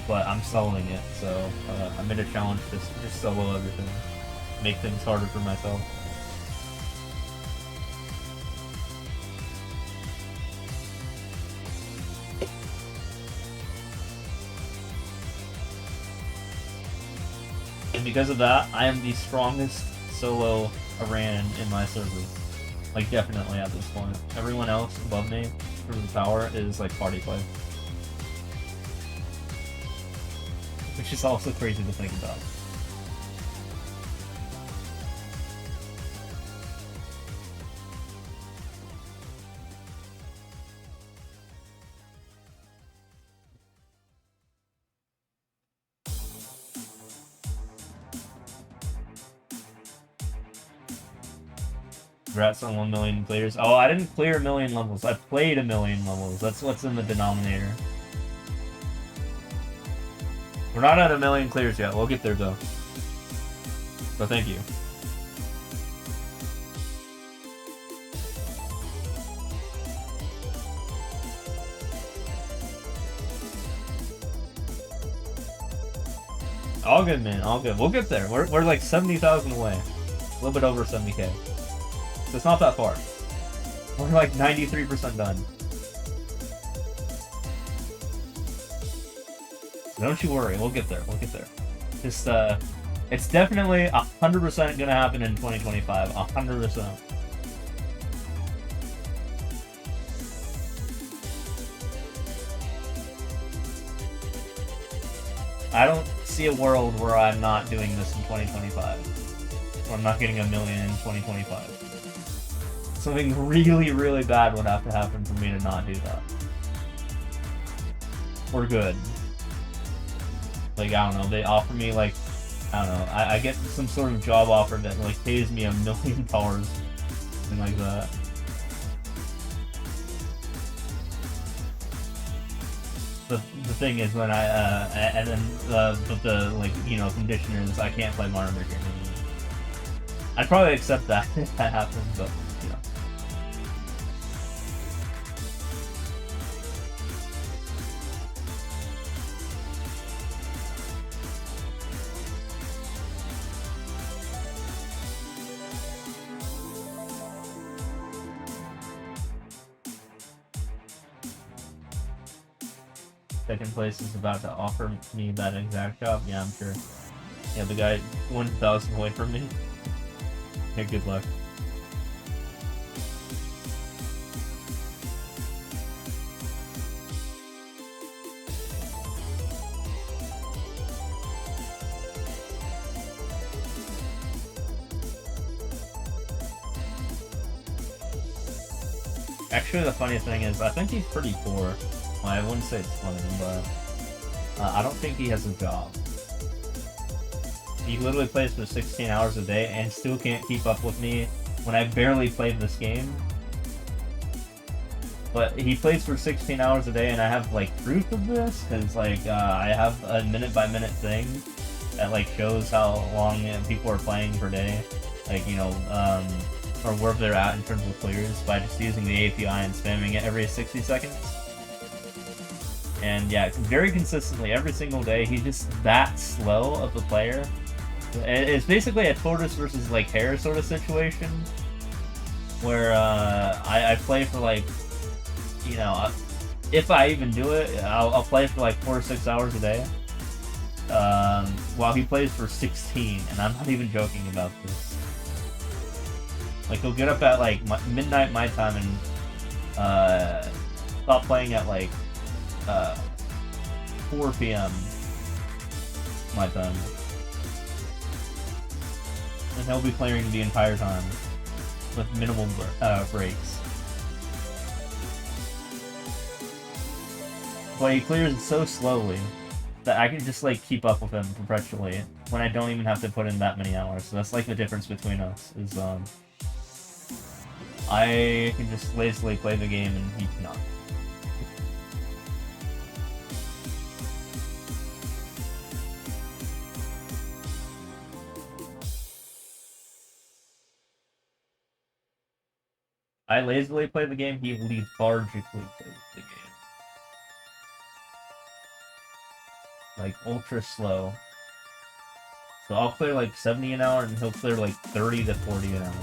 But I'm soloing it, so I made a challenge to just solo everything. Make things harder for myself. And because of that, I am the strongest solo Iran in my server. Like, definitely at this point. Everyone else above me, for the power, is like party play. Which is also crazy to think about. Congrats on 1 million players. Oh, I didn't clear 1 million levels. I played 1 million levels. That's what's in the denominator. We're not at 1 million clears yet. We'll get there though. So thank you. All good, man. All good. We'll get there. We're like 70,000 away. A little bit over 70k. So it's not that far. We're like 93% done. Don't you worry, we'll get there. We'll get there. Just, it's definitely 100% gonna happen in 2025. 100%. I don't see a world where I'm not doing this in 2025. Or I'm not getting 1 million in 2025. Something really bad would have to happen for me to not do that. We're good. Like, I don't know, they offer me, like, I don't know, I get some sort of job offer that, like, pays me $1 million, something like that. The thing is, when and then the like, you know, condition is I can't play Mario Maker anymore. I'd probably accept that if that happens, but, you know. Second place is about to offer me that exact job. Yeah, I'm sure. Yeah, the guy 1,000 away from me. Yeah, good luck. Actually, the funny thing is, I think he's pretty poor. Well, I wouldn't say it's funny, but I don't think he has a job. He literally plays for 16 hours a day and still can't keep up with me when I barely played this game. But he plays for 16 hours a day, and I have, like, proof of this, because, like, I have a minute-by-minute thing that, like, shows how long people are playing per day. Like, you know, or where they're at in terms of clears by just using the API and spamming it every 60 seconds. And yeah, very consistently, every single day, he's just that slow of a player. It's basically a tortoise versus, like, hare sort of situation, where I play for, like, you know, if I even do it, I'll play for like 4 or 6 hours a day, while he plays for 16, and I'm not even joking about this. Like, he'll get up at, like, midnight my time and stop playing at, like, 4 p.m. my time. And he'll be playing the entire time with minimal breaks. But he clears it so slowly that I can just, like, keep up with him perpetually when I don't even have to put in that many hours. So that's, like, the difference between us, is I can just lazily play the game and he cannot. I lazily play the game, he lethargically plays the game. Like, ultra slow. So I'll clear like 70 an hour and he'll clear like 30 to 40 an hour.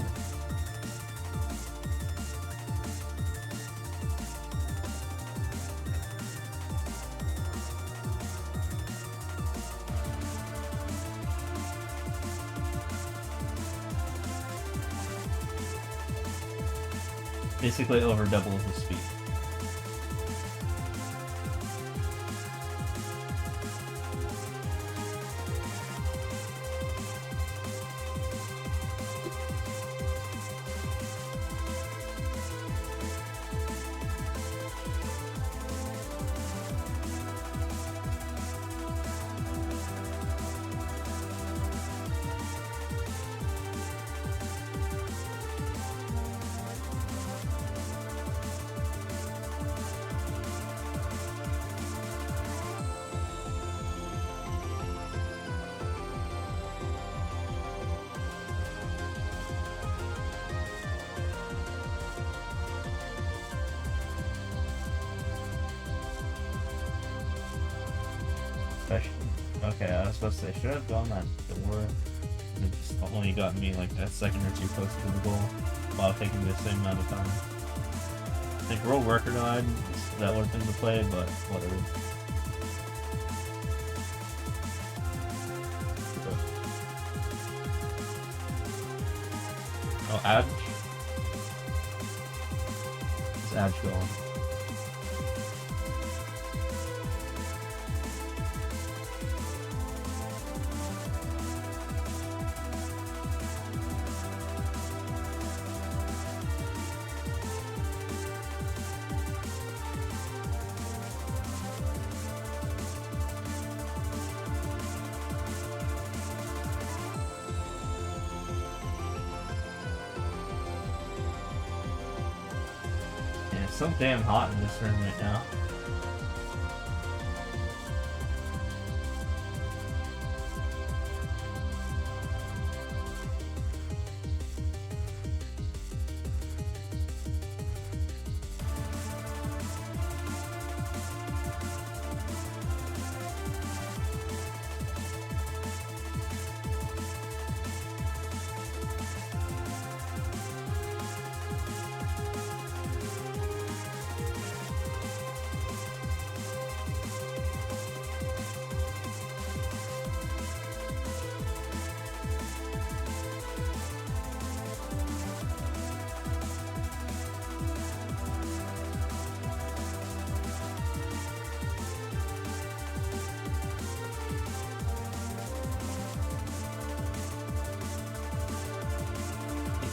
Basically over doubles the speed. Okay, I was supposed to say, should I have gone that door? And it just only got me like a second or two closer to the goal while taking the same amount of time. I think world record on that would have been the play, but whatever. Oh, Adge? Is Adge going? so damn hot in this room right now.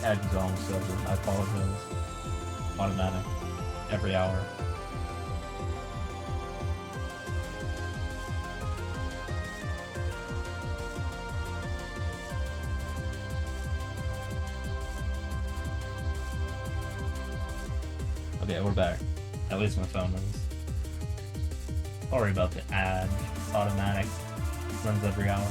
Edge is almost over. I apologize. Automatic. Every hour. Okay, we're back. At least my phone is. Sorry about the ad. Automatic. Runs every hour.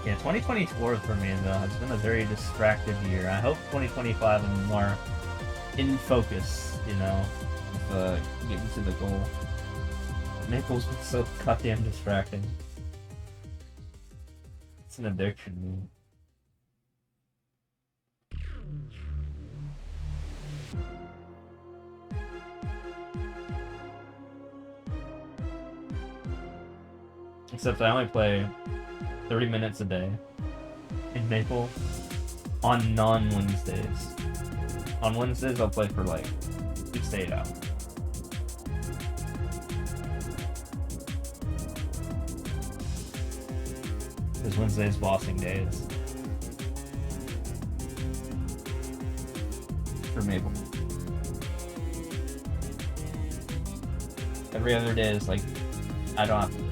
Yeah, 2024 for me, though, has been a very distracted year. I hope 2025 I'm more in focus, you know, with getting to the goal. Maple's been so goddamn distracting. It's an addiction, man. Except I only play 30 minutes a day in Maple on non-Wednesdays. On Wednesdays, I'll play for like 6 to 8 hours. Because Wednesday's bossing days for Maple. Every other day is like, I don't have to.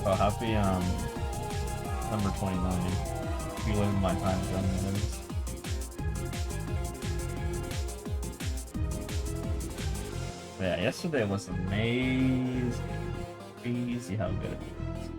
Oh, happy number 29. You live in my time zone. That is. Yeah, yesterday was amazing. Crazy how good it was.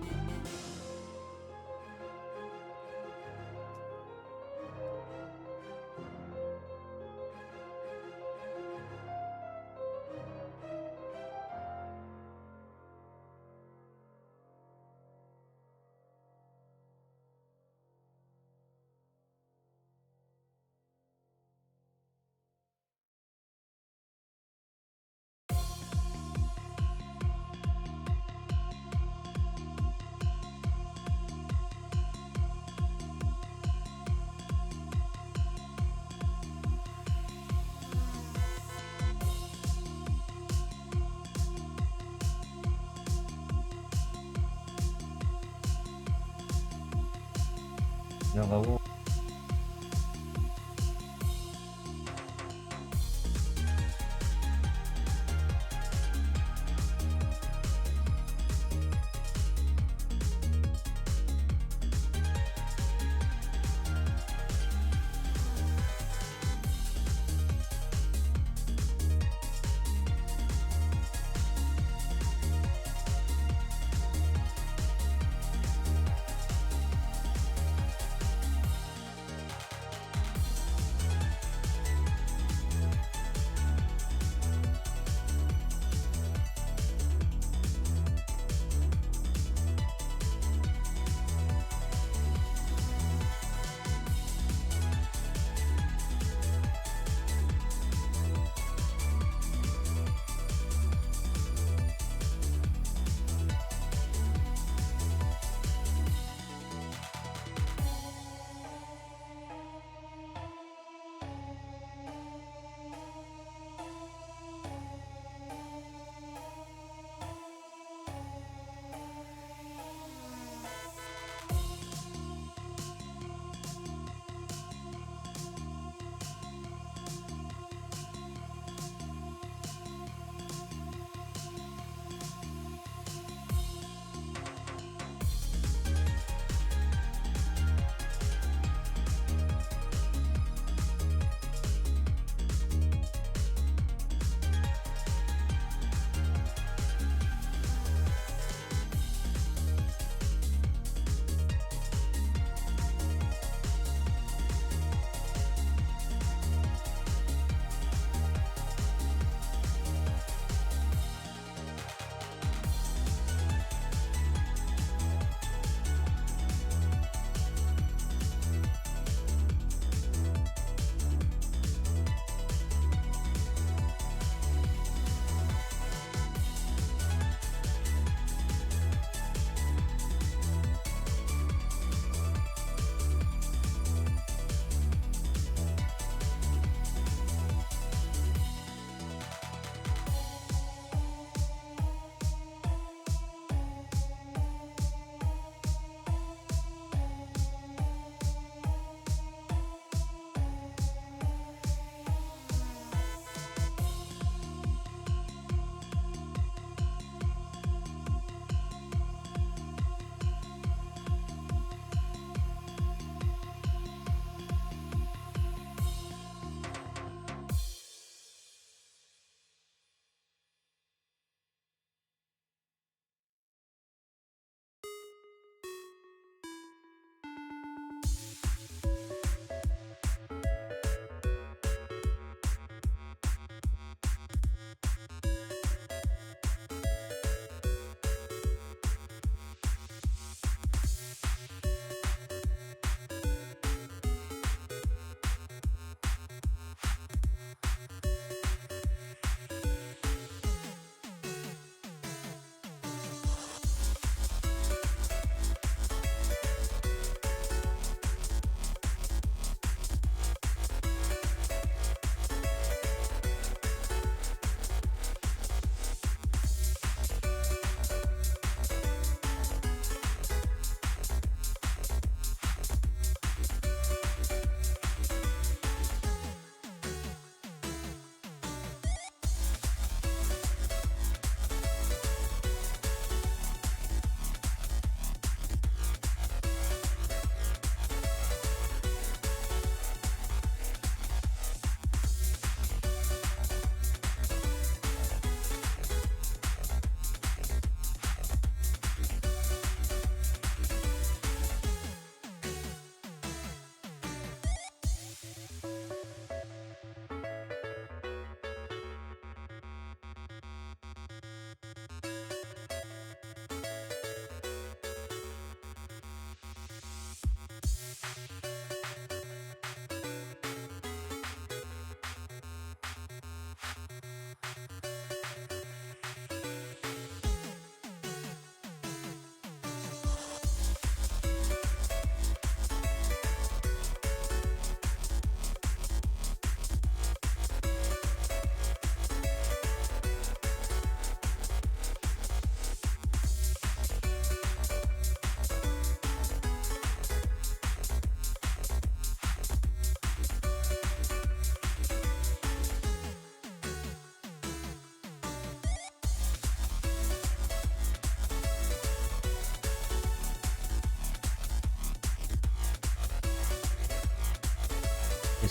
No level.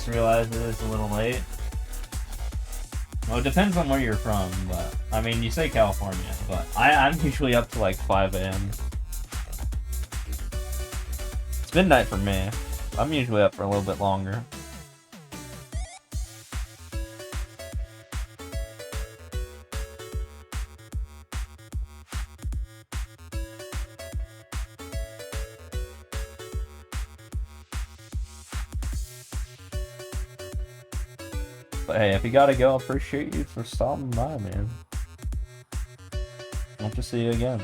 just realized it is a little late. Well, it depends on where you're from, but I mean, you say California, but I'm usually up to like 5 a.m. It's midnight for me. I'm usually up for a little bit longer. But hey, if you gotta go, I appreciate you for stopping by, man. Hope to see you again.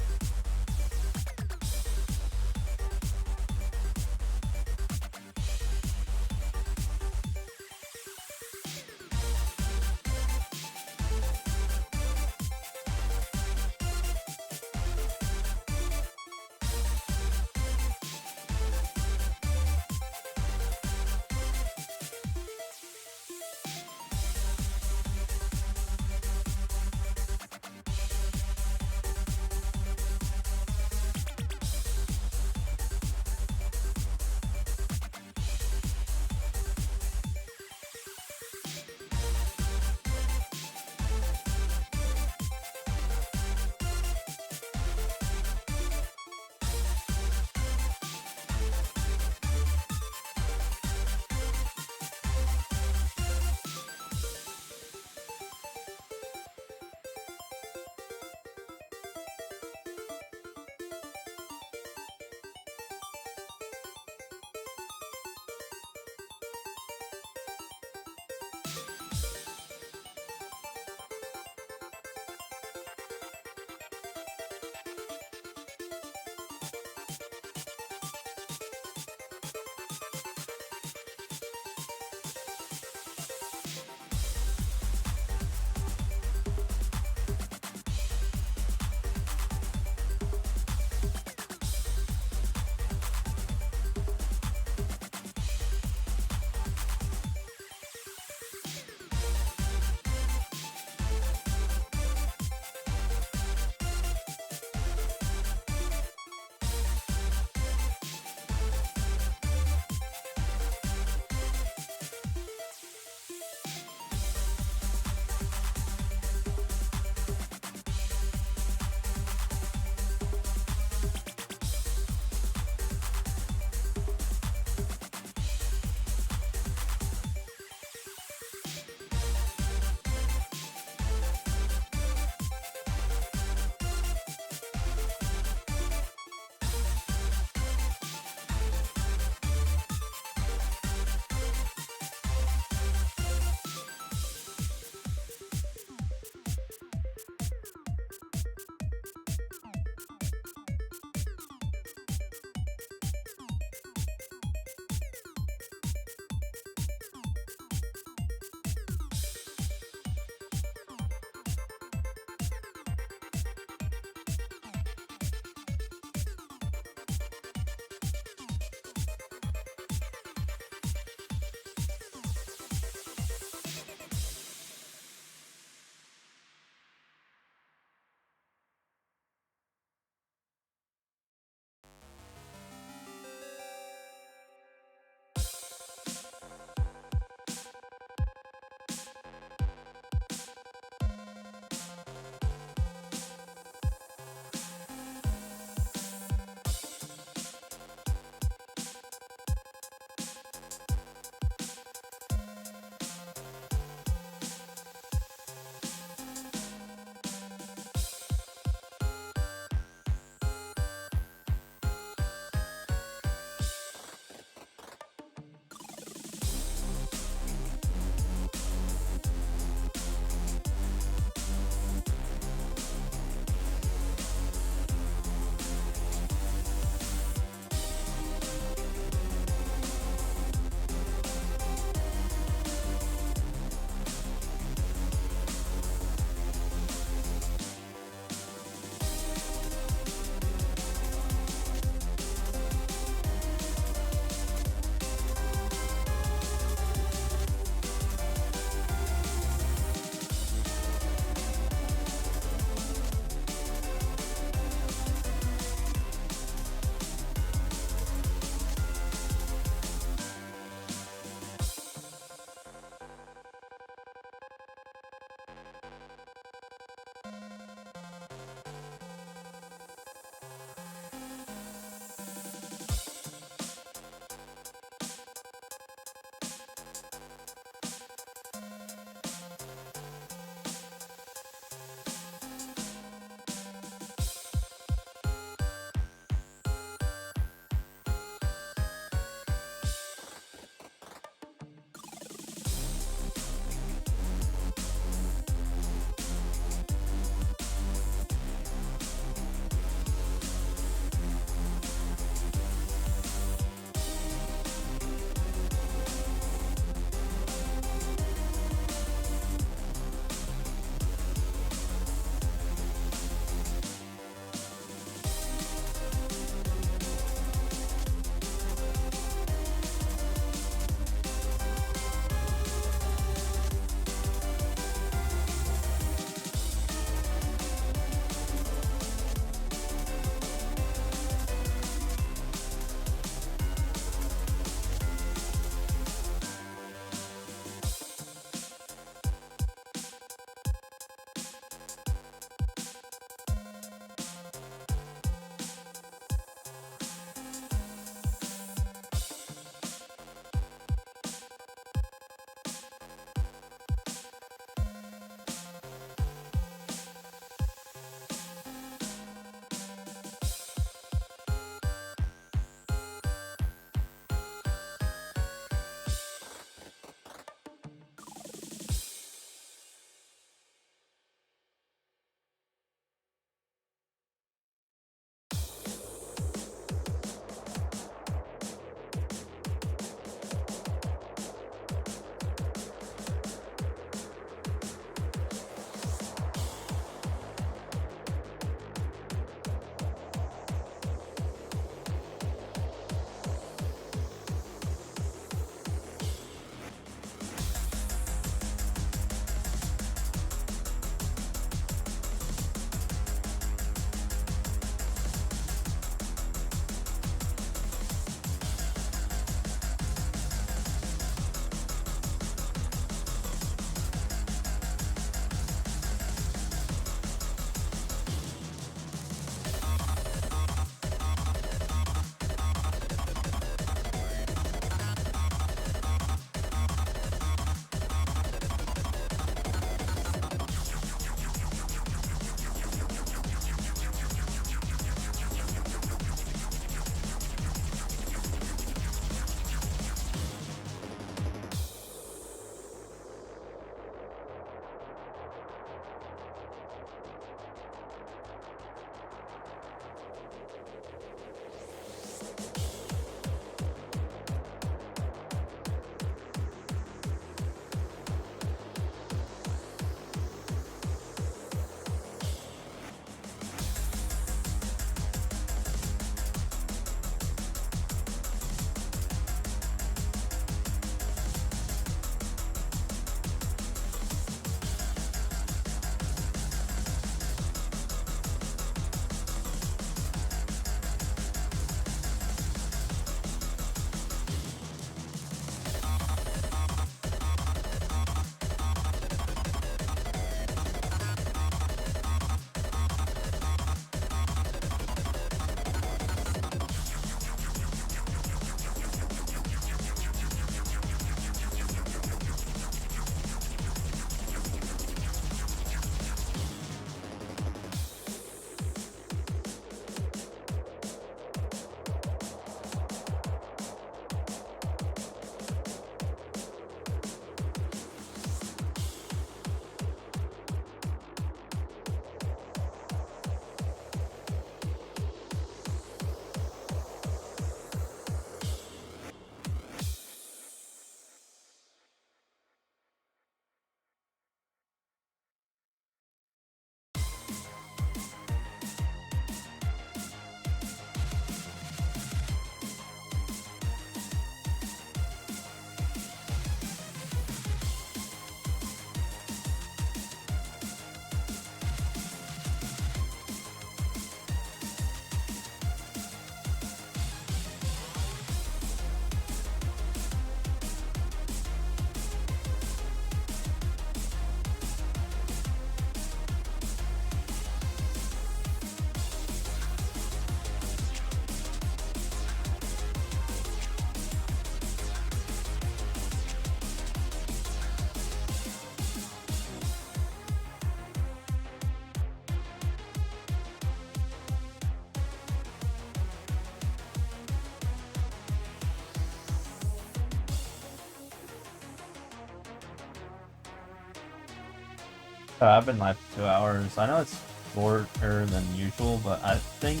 I've been live for 2 hours. I know it's shorter than usual, but I think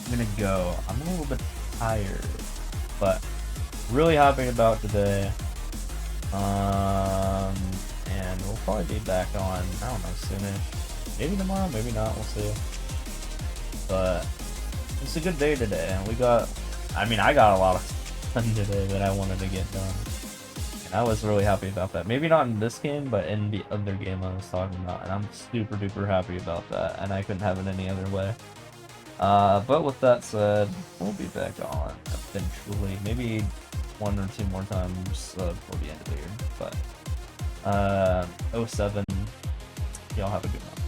I'm gonna go. I'm a little bit tired, but really happy about today. And we'll probably be back on, I don't know, soonish. Maybe tomorrow, maybe not, we'll see. But it's a good day today, and I got a lot of done today that I wanted to get done. And I was really happy about that. Maybe not in this game, but in the other game I was talking about, and I'm super duper happy about that, and I couldn't have it any other way. But with that said, we'll be back on eventually, maybe 1 or 2 more times before the end of the year. But 07, y'all have a good one.